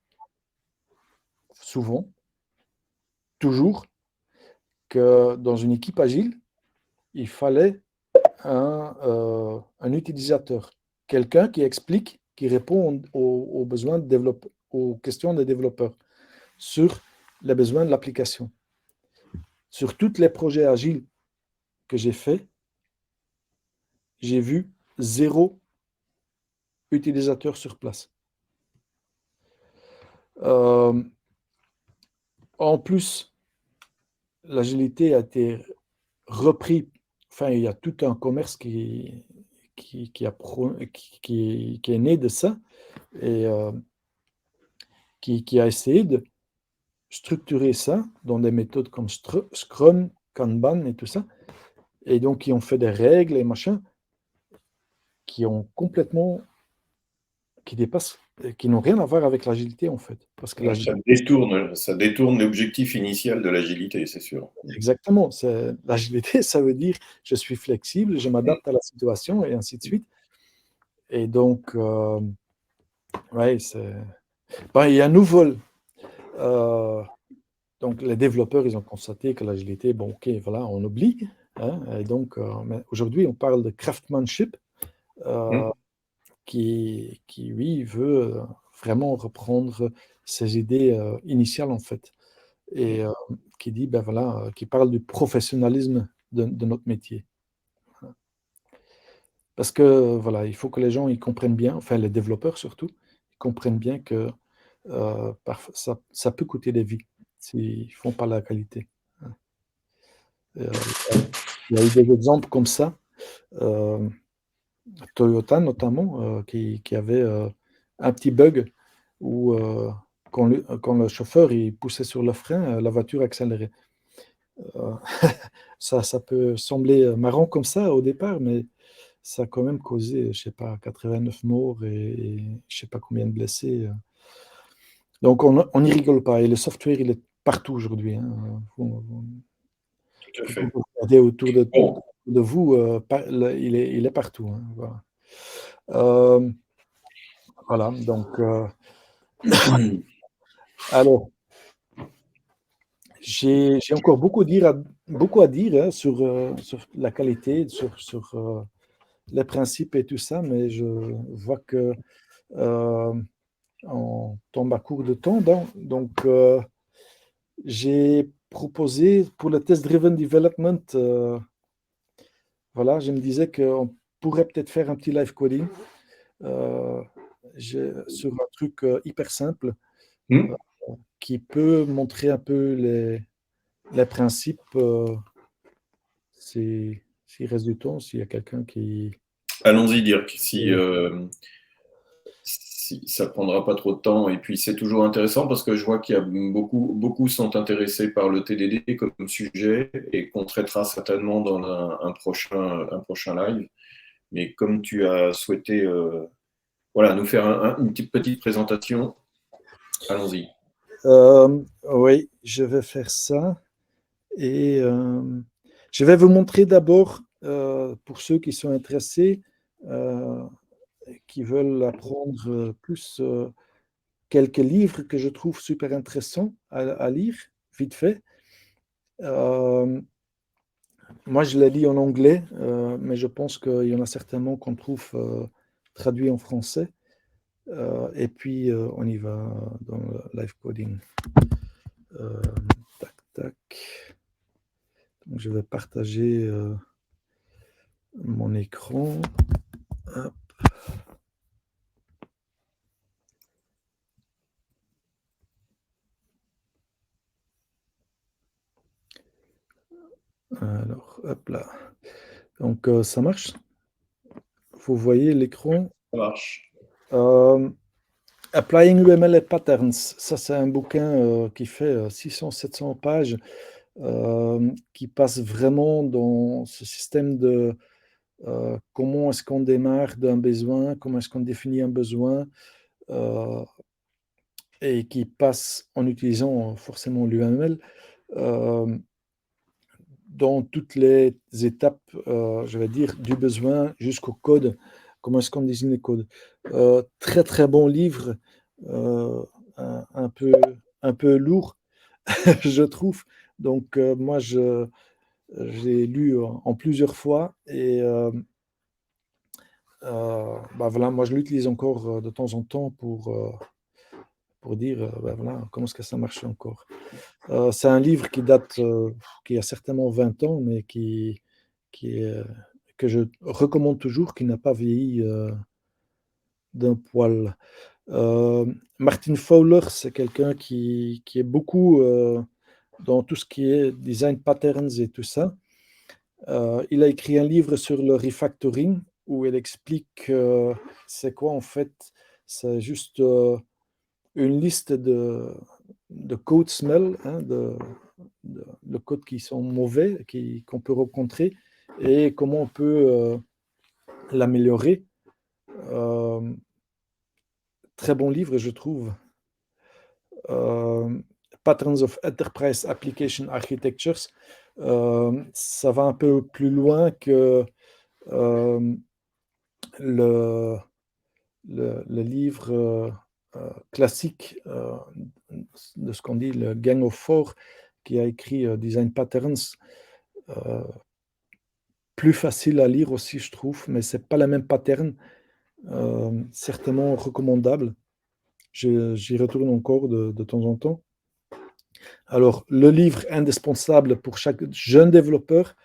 souvent, toujours, que dans une équipe agile, il fallait un utilisateur, quelqu'un qui explique, qui répond aux besoins aux questions des développeurs sur les besoins de l'application. Sur tous les projets agiles que j'ai faits, j'ai vu 0 utilisateur sur place. En plus, l'agilité a été repris, enfin, il y a tout un commerce qui est né de ça et qui a essayé de structurer ça dans des méthodes comme Scrum, Kanban et tout ça, et donc qui ont fait des règles et machin qui ont complètement, qui dépassent, qui n'ont rien à voir avec l'agilité en fait. Parce que Ça détourne l'objectif initial de l'agilité, c'est sûr. exactement, l'agilité, ça veut dire je suis flexible, je m'adapte à la situation et ainsi de suite. Et donc, ouais, il y a un nouveau. Donc, les développeurs, ils ont constaté que l'agilité, bon, ok, voilà, on oublie. Hein, et donc, mais aujourd'hui, on parle de craftsmanship, euh, lui, veut vraiment reprendre ses idées initiales, en fait. Et qui dit, ben voilà, qui parle du professionnalisme de notre métier. Parce que, voilà, il faut que les gens ils comprennent bien, enfin, les développeurs surtout, ils comprennent bien que parfois, ça peut coûter des vies s'ils ne font pas la qualité. Euh, il y a eu des exemples comme ça, euh, Toyota notamment, qui avait un petit bug où quand le chauffeur il poussait sur le frein, la voiture accélérait. Euh, ça peut sembler marrant comme ça au départ, mais ça a quand même causé, je sais pas, 89 morts et je sais pas combien de blessés. Donc on n'y rigole pas. Et le software, il est partout aujourd'hui. Hein. Tout à Vous fait. regardez autour Bon. de vous, il est partout. Hein. Voilà. Euh, voilà, donc, alors, j'ai encore beaucoup à dire hein, sur la qualité, sur les principes et tout ça, mais je vois que euh, on tombe à court de temps. Donc, j'ai proposé pour le test-driven development, voilà, je me disais qu'on pourrait peut-être faire un petit live coding euh, sur un truc hyper simple euh, Hmm. qui peut montrer un peu les principes s'il reste du temps, s'il y a quelqu'un qui... Allons-y, Dirk, si ça prendra pas trop de temps. Et puis c'est toujours intéressant parce que je vois qu'il y a beaucoup sont intéressés par le TDD comme sujet et qu'on traitera certainement dans un prochain live. Mais comme tu as souhaité voilà, nous faire une petite présentation, allons-y. Oui, je vais faire ça. Et je vais vous montrer d'abord, pour ceux qui sont intéressés, euh, qui veulent apprendre plus, quelques livres que je trouve super intéressants à lire, vite fait. Euh, Moi, je les lis en anglais, mais je pense qu'il y en a certainement qu'on trouve traduits en français. Et puis, on y va dans le live coding. Euh, tac, tac. Donc, je vais partager mon écran. Hop. Alors, hop là. Donc, ça marche? Vous voyez l'écran. Ça marche. Applying UML et Patterns, ça c'est un bouquin qui fait 600-700 pages, qui passe vraiment dans ce système de comment est-ce qu'on démarre d'un besoin, comment est-ce qu'on définit un besoin, euh, et qui passe en utilisant forcément l'UML dans toutes les étapes, je vais dire, du besoin jusqu'au code. Comment est-ce qu'on désigne les codes? Très très bon livre, euh, un un peu lourd, je trouve. Donc moi, j'ai lu en plusieurs fois et bah voilà, moi je l'utilise encore de temps en temps pour dire bah voilà, comment est-ce que ça marche encore. C'est un livre qui date, qui a certainement 20 ans, mais qui est, que je recommande toujours, qui n'a pas vieilli d'un poil. Euh, Martin Fowler, c'est quelqu'un qui est beaucoup dans tout ce qui est design patterns et tout ça. Il a écrit un livre sur le refactoring où il explique c'est quoi en fait. C'est juste une liste de code smell, hein, de codes qui sont mauvais, qu'on peut rencontrer, et comment on peut l'améliorer. Euh, Très bon livre, je trouve. Euh, Patterns of Enterprise Application Architectures. Ça va un peu plus loin que euh, le, le livre classique de ce qu'on dit le Gang of Four, qui a écrit Design Patterns. Euh, Plus facile à lire aussi, je trouve, mais c'est pas la même pattern. Certainement recommandable. J'y retourne encore de temps en temps. Alors, le livre indispensable pour chaque jeune développeur,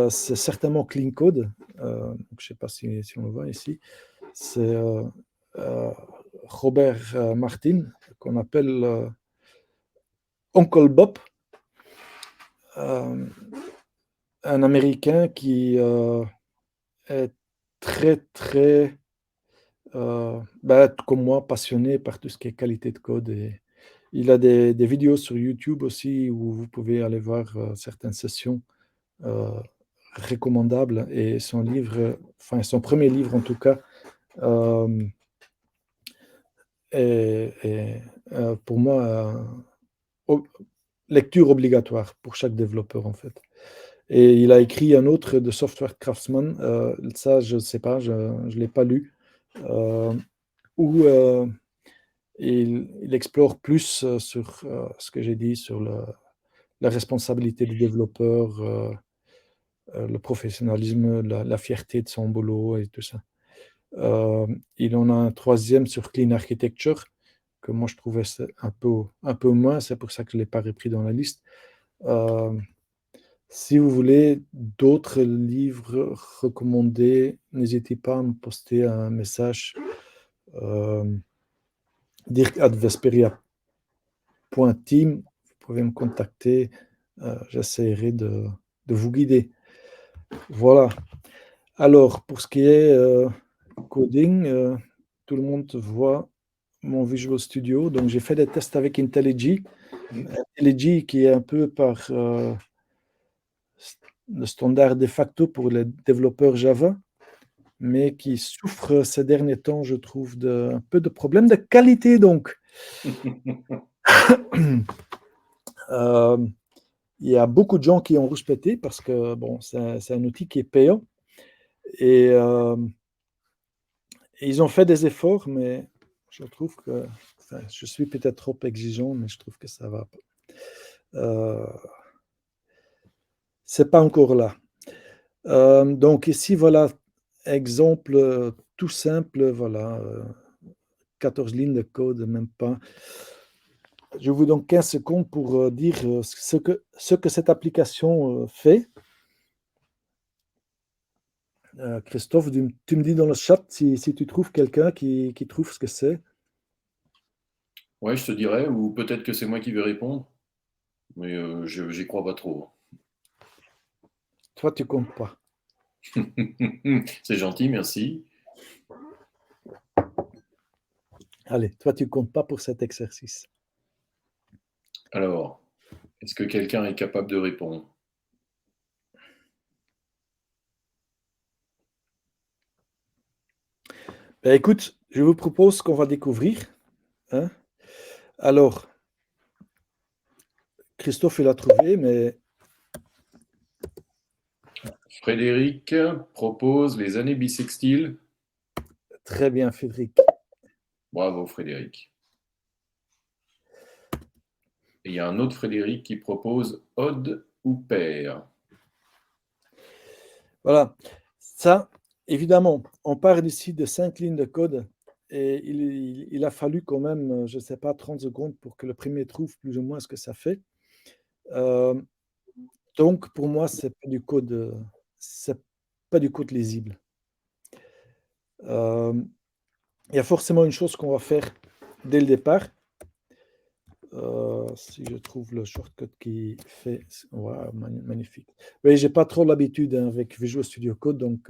c'est certainement Clean Code. Je ne sais pas si on le voit ici. C'est euh, Robert Martin, qu'on appelle Uncle Bob, euh, un Américain qui est très, très, comme moi, passionné par tout ce qui est qualité de code. Et il a des vidéos sur YouTube aussi où vous pouvez aller voir certaines sessions euh, recommandables. Et son livre, enfin son premier livre en tout cas, euh, est, pour moi lecture obligatoire pour chaque développeur en fait. Et il a écrit un autre de Software Craftsman, ça je ne sais pas, je ne l'ai pas lu, euh, où il explore plus sur ce que j'ai dit, sur la responsabilité du développeur, le professionnalisme, la fierté de son boulot et tout ça. Il en a un troisième sur Clean Architecture, que moi je trouvais un peu moins, c'est pour ça que je ne l'ai pas repris dans la liste. Euh, Si vous voulez d'autres livres recommandés, n'hésitez pas à me poster un message, euh, dirk@vesperia.team. Vous pouvez me contacter, j'essaierai de vous guider. Voilà. Alors, pour ce qui est coding, tout le monde voit mon Visual Studio. Donc, j'ai fait des tests avec IntelliJ. IntelliJ qui est un peu par le standard de facto pour les développeurs Java, mais qui souffre ces derniers temps, je trouve, d'un peu de problèmes de qualité. Donc, euh, il y a beaucoup de gens qui ont rouspété parce que bon, c'est un outil qui est payant et ils ont fait des efforts, mais je trouve que enfin, je suis peut-être trop exigeant, mais je trouve que ça va pas. Euh, c'est pas encore là. Donc ici, voilà, exemple tout simple, voilà, 14 lignes de code, même pas. Je vous donne 15 secondes pour dire ce que cette application fait. Christophe, tu me dis dans le chat si tu trouves quelqu'un qui trouve ce que c'est. Ouais, je te dirais, ou peut-être que c'est moi qui vais répondre, mais j'y crois pas trop. Toi, tu comptes pas. C'est gentil, merci. Allez, toi, tu comptes pas pour cet exercice. Alors, est-ce que quelqu'un est capable de répondre? Ben, écoute, je vous propose qu'on va découvrir. Hein. Alors, Christophe, il a trouvé, mais Frédéric propose les années bissextiles. très bien, Frédéric. Bravo, Frédéric. Et il y a un autre Frédéric qui propose Ode ou Père. Voilà. Ça, évidemment, on part d'ici de 5 lignes de code et il a fallu quand même, je ne sais pas, 30 secondes pour que le premier trouve plus ou moins ce que ça fait. Donc, pour moi, c'est pas du code lisible. Il y a forcément une chose qu'on va faire dès le départ. Si je trouve le shortcut qui fait, wow, magnifique. Oui, j'ai pas trop l'habitude avec Visual Studio Code, donc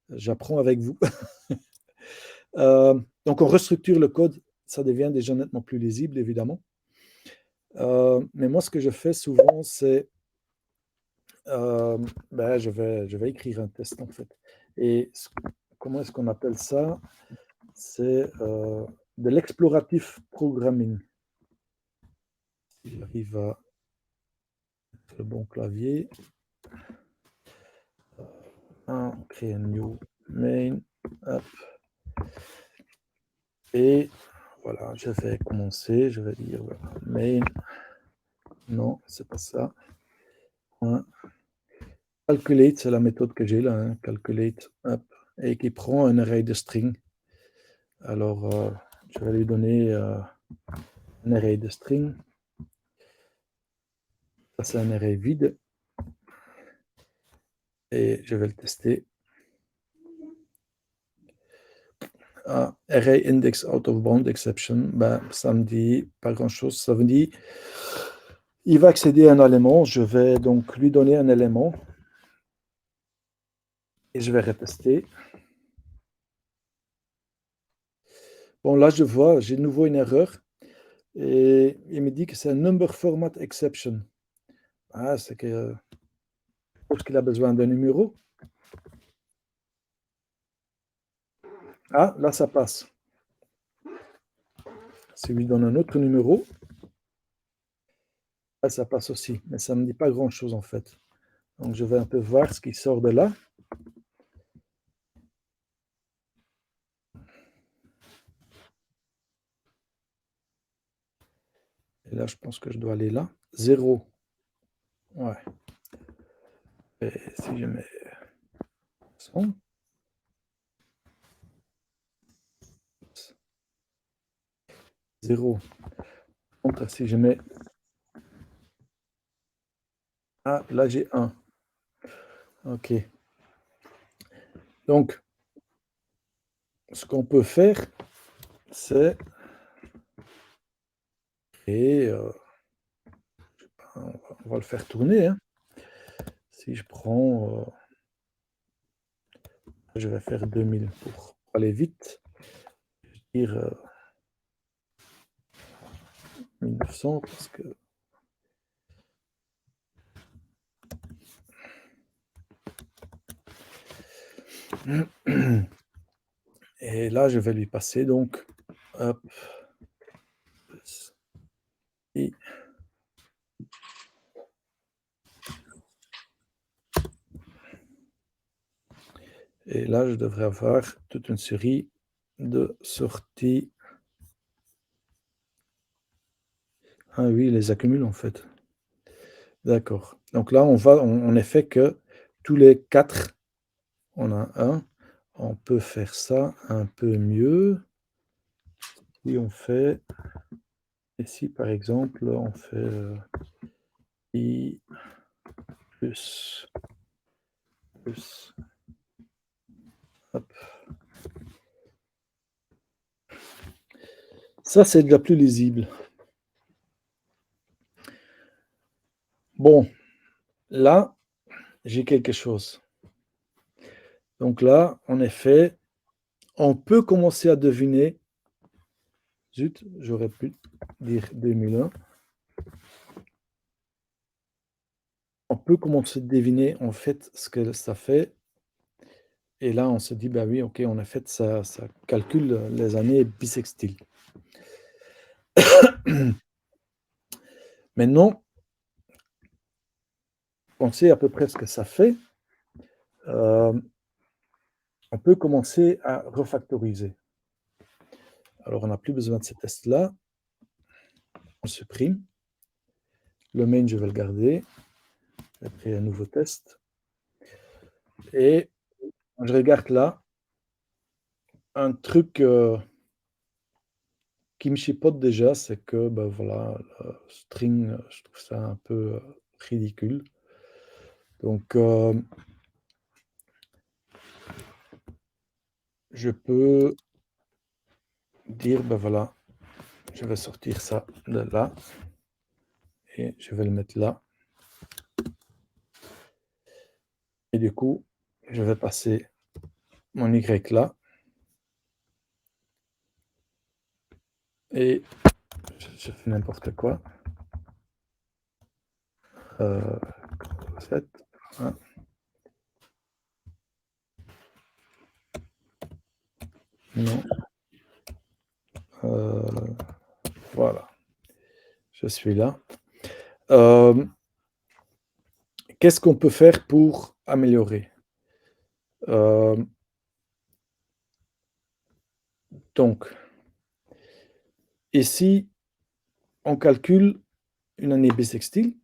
j'apprends avec vous. Donc, on restructure le code, ça devient déjà nettement plus lisible, évidemment. Mais moi, ce que je fais souvent, c'est je vais écrire un test en fait. Et comment est-ce qu'on appelle ça? C'est de l'exploratif programming. Si j'arrive à mettre le bon clavier. Créer un new main. Hop. Et voilà, je vais commencer. Je vais dire voilà, main. Non, c'est pas ça. Calculate, c'est la méthode que j'ai là. Hein, calculate. Hop, et qui prend un array de string. Alors, je vais lui donner un array de string. Ça, c'est un array vide. Et je vais le tester. Array index out of bound exception, ben, ça me dit pas grand-chose. Ça me dit, il va accéder à un élément. Je vais donc lui donner un élément. Et je vais retester. Bon, là, je vois, j'ai de nouveau une erreur. Et il me dit que c'est un number format exception. Ah, c'est que je pense qu'il a besoin d'un numéro. Ah, là, ça passe. Si je lui donne un autre numéro, là, ça passe aussi. Mais ça ne me dit pas grand-chose, en fait. Donc, je vais un peu voir ce qui sort de là. Et là, je pense que je dois aller là. 0. Ouais. Et si je mets 100. Zéro. Donc, si je mets... Ah, là, j'ai 1. OK. Donc, ce qu'on peut faire, c'est créer... on va le faire tourner. Hein. Si je prends... je vais faire 2000 pour aller vite. Je vais dire 1900 parce que... Et là, je vais lui passer donc... Hop. Et là, je devrais avoir toute une série de sorties. Ah oui, il les accumule en fait. D'accord. Donc là, on est fait que tous les 4, on a un. On peut faire ça un peu mieux. Si on fait, ici par exemple, on fait i plus, hop. Ça, c'est déjà plus lisible. Bon, là, j'ai quelque chose. Donc là, en effet, on peut commencer à deviner. Zut, j'aurais pu dire 2001. On peut commencer à deviner en fait ce que ça fait. Et là, on se dit, bah oui, ok, en effet, ça calcule les années bissextiles. Maintenant, on sait à peu près ce que ça fait. On peut commencer à refactoriser. Alors, on n'a plus besoin de ces tests-là. On supprime. Le main, je vais le garder. Après, un nouveau test. Et je regarde là un truc qui me chipote déjà, c'est que ben voilà, le string, je trouve ça un peu ridicule. Donc, je peux dire, ben voilà, je vais sortir ça de là et je vais le mettre là. Et du coup, je vais passer mon Y là. Et je fais n'importe quoi. 7, 1. Non. Voilà. Je suis là. Qu'est-ce qu'on peut faire pour améliorer? Donc, ici, on calcule une année bissextile,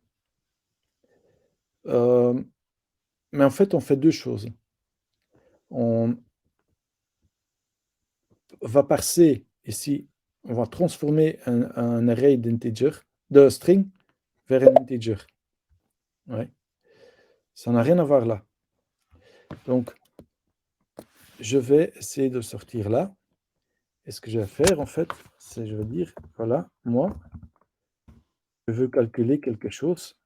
mais en fait, on fait deux choses. On va parser ici, on va transformer un array d'integer, de string, vers un integer. Ouais. Ça n'a rien à voir là. Donc, je vais essayer de sortir là. Et ce que je vais faire, en fait, c'est je vais dire, voilà, moi, je veux calculer quelque chose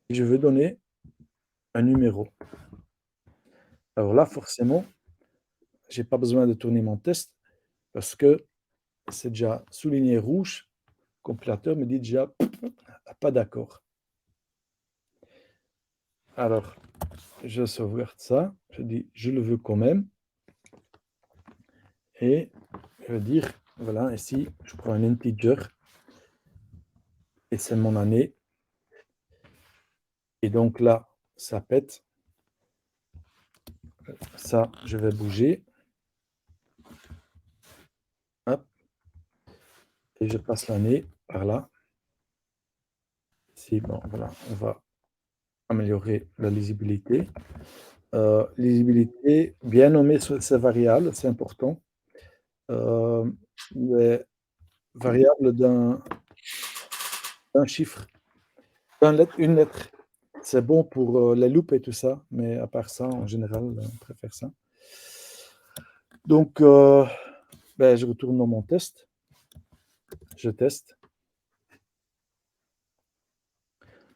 et je veux donner un numéro. Alors là, forcément, je n'ai pas besoin de tourner mon test parce que c'est déjà souligné rouge. Le compilateur me dit déjà pas d'accord. Alors, je sauvegarde ça. Je dis je le veux quand même. Et je vais dire, voilà, ici, je prends un integer et c'est mon année. Et donc là, ça pète. Ça, je vais bouger. Hop. Et je passe l'année par là. Ici, bon, voilà, on va améliorer la lisibilité. Lisibilité, bien nommer ces variables, c'est important. Les variables d'un chiffre, une lettre, c'est bon pour les loupes et tout ça, mais à part ça, en général, on préfère ça. Donc, ben, je retourne dans mon test. Je teste.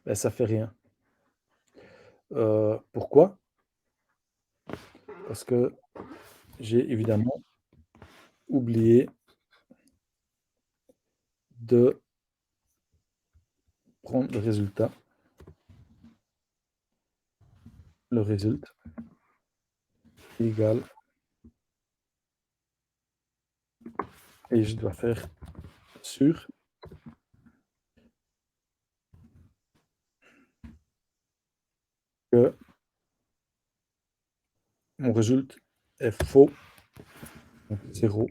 Ben, ça fait rien. Pourquoi? Parce que j'ai évidemment oublié de prendre le résultat. Le résultat égale. Et je dois faire sûr que mon résultat est faux. Donc 0.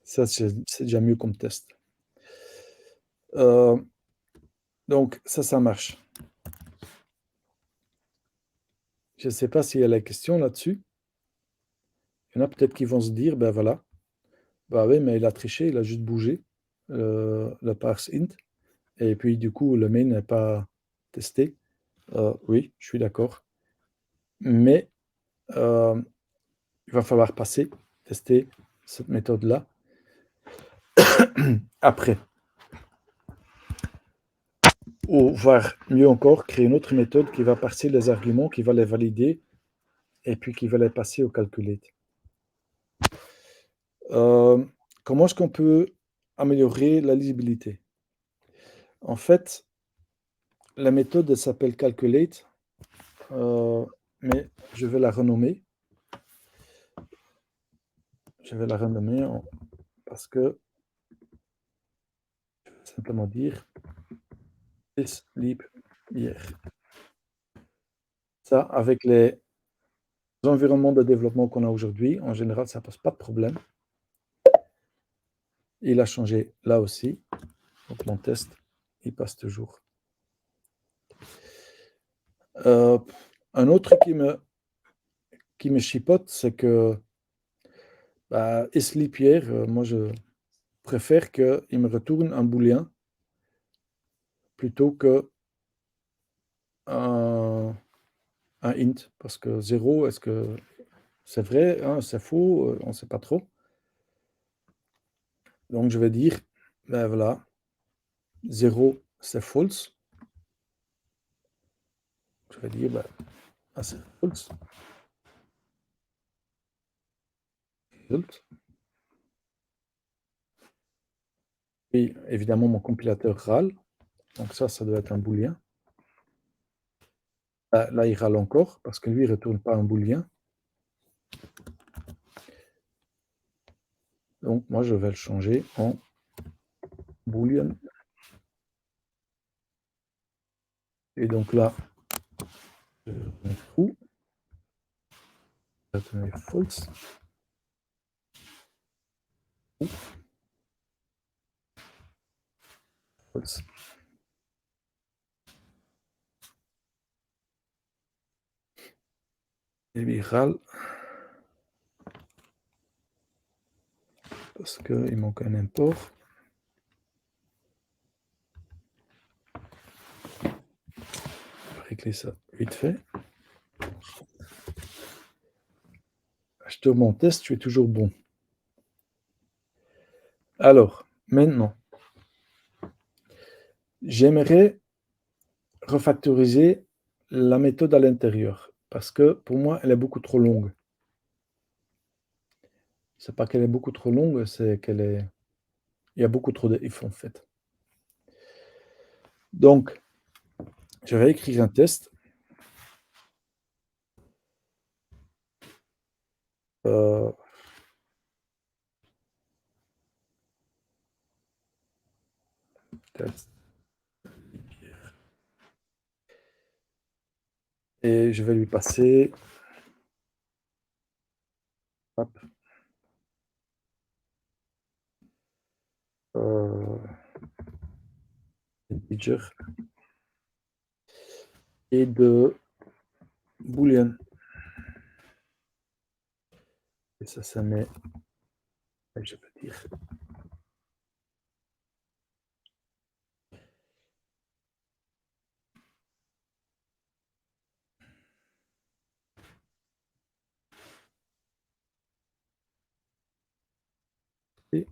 Ça, c'est déjà mieux comme test. Donc, ça marche. Je ne sais pas s'il y a la question là-dessus. Il y en a peut-être qui vont se dire, ben voilà, bah oui, mais il a triché, il a juste bougé le parse int. Et puis, du coup, le main n'est pas testé. Oui, je suis d'accord. Mais il va falloir passer, tester, cette méthode-là. Après, ou voire mieux encore, créer une autre méthode qui va parser les arguments, qui va les valider, et puis qui va les passer au calculate. Comment est-ce qu'on peut améliorer la lisibilité? En fait, la méthode elle s'appelle calculate, mais je vais la renommer. Je vais la renommer parce que je vais simplement dire sleep hier. Ça, avec les environnements de développement qu'on a aujourd'hui, en général, ça ne pose pas de problème. Il a changé là aussi. Donc mon test, il passe toujours. Un autre truc qui me chipote, c'est que sleep hier, moi je préfère qu'il me retourne un booléen plutôt que un int. Parce que 0, est-ce que c'est vrai, hein, c'est faux, on ne sait pas trop. Donc je vais dire, ben voilà, 0 c'est false. Je vais dire, c'est false. Result. Et évidemment, mon compilateur râle. Donc ça doit être un booléen. Là, il râle encore parce que lui, il ne retourne pas un booléen. Donc moi, je vais le changer en boolean. Et donc là, je mets true. Je mets false. False. Et lui, il râle parce qu'il manque un import. Je vais régler ça vite fait. Je te mon test, tu es toujours bon. Alors, maintenant, j'aimerais refactoriser la méthode à l'intérieur parce que pour moi, elle est beaucoup trop longue. C'est pas qu'elle est beaucoup trop longue, c'est qu'elle est... Il y a beaucoup trop de if en fait. Donc, je vais écrire un test. Test. Et je vais lui passer hop, integer et de boolean. Et ça met, je peux dire, et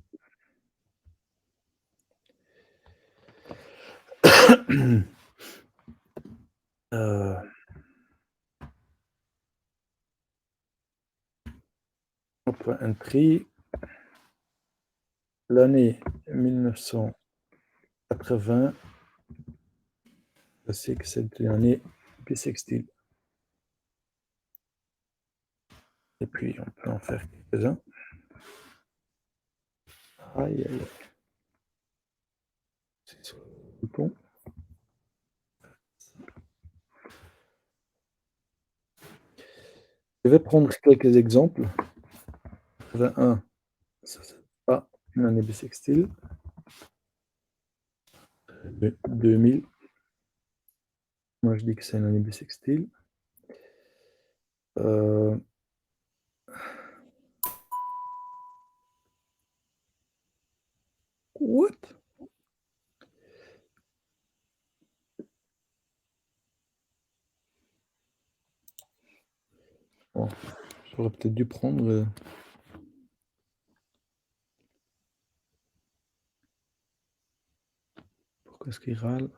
entry, l'année 1980, je sais que c'est l'année bissextile. Et puis, on peut en faire quelques-uns. Aïe, aïe, aïe. C'est sur le bouton. Je vais prendre quelques exemples. 81, ça c'est pas une année bissextile. 2000, moi je dis que c'est une année bissextile. What? Bon, j'aurais peut-être dû prendre Qu'est-ce qu'il râle?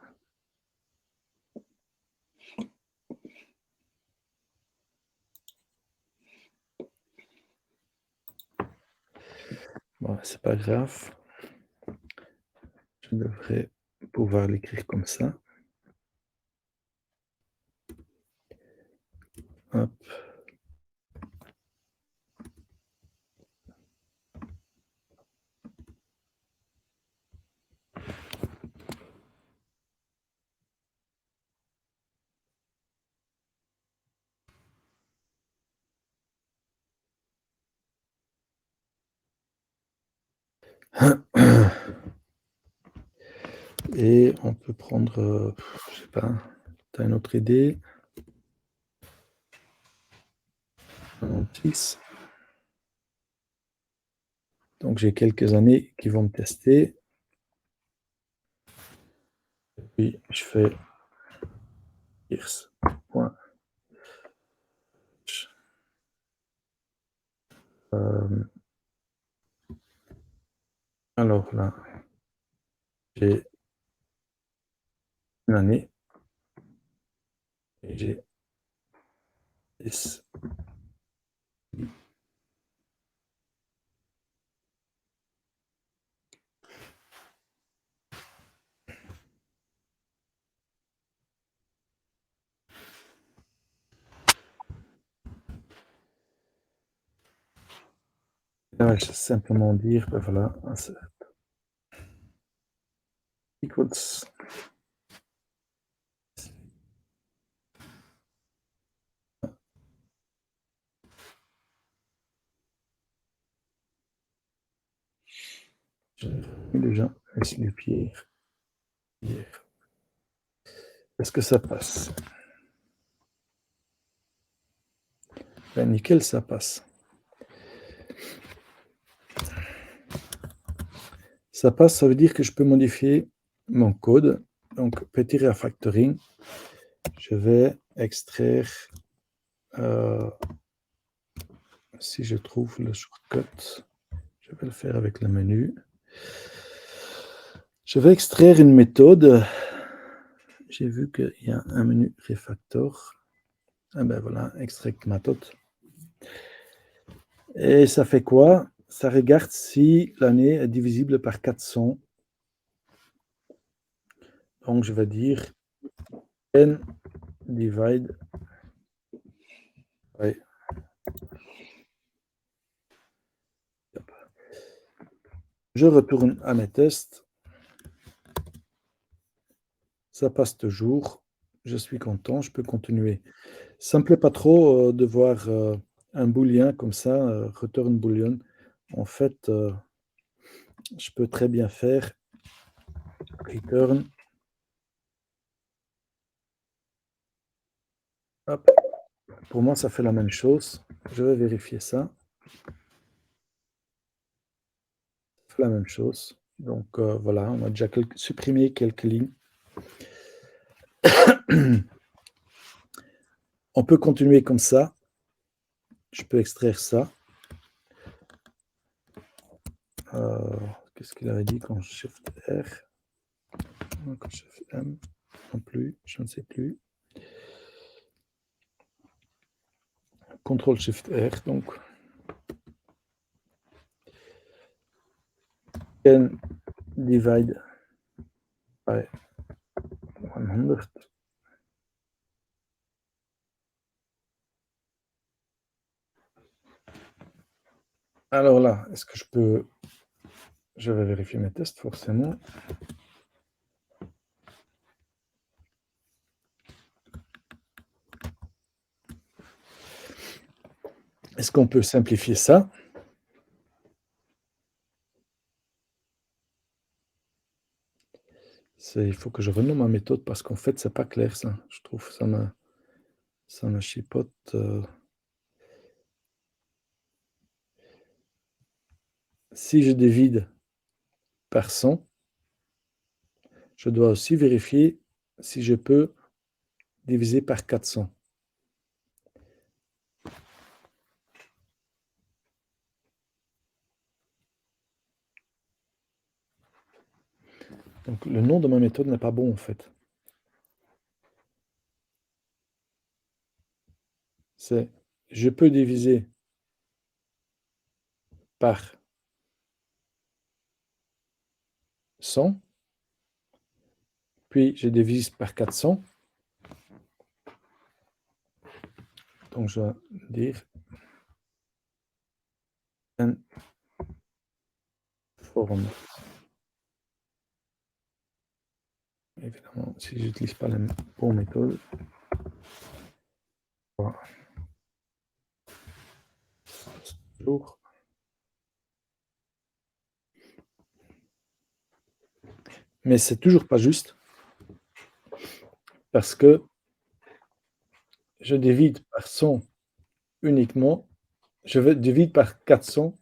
Bon, c'est pas grave. Je devrais pouvoir l'écrire comme ça. Hop. Et on peut prendre, je sais pas, tu as une autre idée? 96. Donc j'ai quelques années qui vont me tester. Et puis je fais irs. Alors là, j'ai une année et j'ai 10. Là, je vais simplement dire, ben voilà, equals. J'ai déjà laisse les pieds. Est-ce que ça passe? Ben, nickel, ça passe. Ça passe, ça veut dire que je peux modifier mon code. Donc, petit refactoring, je vais extraire, si je trouve le shortcut, je vais le faire avec le menu. Je vais extraire une méthode. J'ai vu qu'il y a un menu refactor. Ah ben voilà, extract méthode. Et ça fait quoi? Ça regarde si l'année est divisible par 400. Donc je vais dire n divide by. Je retourne à mes tests. Ça passe toujours. Je suis content, je peux continuer. Ça ne me plaît pas trop de voir un booléen comme ça, return boolean. En fait, je peux très bien faire return. Hop. Pour moi, ça fait la même chose. Je vais vérifier ça. Ça fait la même chose. Donc voilà, on a déjà supprimé quelques lignes. On peut continuer comme ça. Je peux extraire ça. Qu'est-ce qu'il avait dit quand Shift R? Quand Shift M? Non plus, je ne sais plus. Ctrl Shift R, donc. Can divide by 100. Alors là, est-ce que je peux... Je vais vérifier mes tests, forcément. Est-ce qu'on peut simplifier ça? Il faut que je renomme ma méthode parce qu'en fait, c'est pas clair, ça. Je trouve ça me chipote. Si je divise par 100, je dois aussi vérifier si je peux diviser par 400. Donc le nom de ma méthode n'est pas bon en fait. C'est je peux diviser par 100, puis je divise par 400. Donc je vais dire une forme. Évidemment, si je n'utilise pas la bonne méthode. Voilà. Toujours. Mais c'est toujours pas juste parce que je divise par 100 uniquement. Je divise par 400.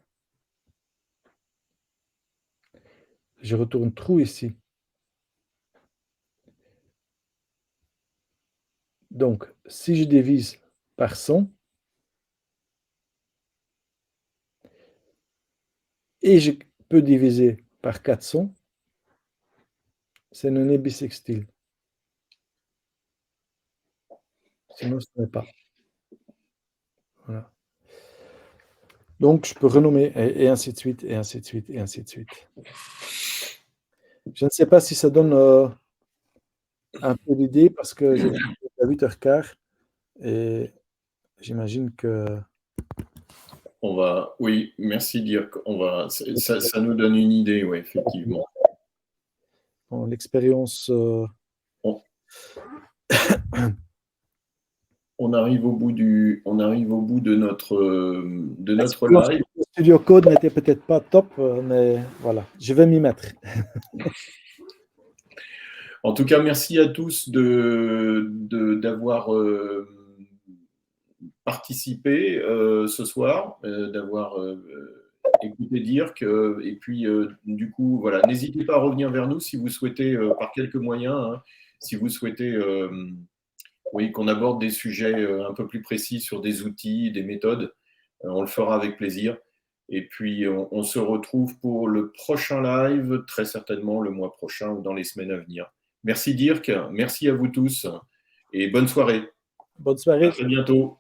Je retourne trou ici. Donc, si je divise par 100 et je peux diviser par 400, c'est non est bisextile. Sinon, ce n'est pas. Voilà. Donc, je peux renommer et ainsi de suite, et ainsi de suite, et ainsi de suite. Je ne sais pas si ça donne un peu d'idée parce que j'ai à 8h15 et j'imagine que Oui, merci Dirk. Ça nous donne une idée, oui, effectivement. bon, l'expérience. On arrive au bout de notre live. Le studio code n'était peut-être pas top, mais voilà, je vais m'y mettre. En tout cas, merci à tous d'avoir participé ce soir, d'avoir écouté Dirk. Et puis, du coup, voilà, n'hésitez pas à revenir vers nous si vous souhaitez, par quelques moyens, hein, si vous souhaitez oui, qu'on aborde des sujets un peu plus précis sur des outils, des méthodes. On le fera avec plaisir. Et puis, on se retrouve pour le prochain live, très certainement le mois prochain ou dans les semaines à venir. Merci Dirk, merci à vous tous et bonne soirée. Bonne soirée. À très bientôt.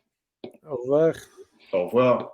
Au revoir. Au revoir.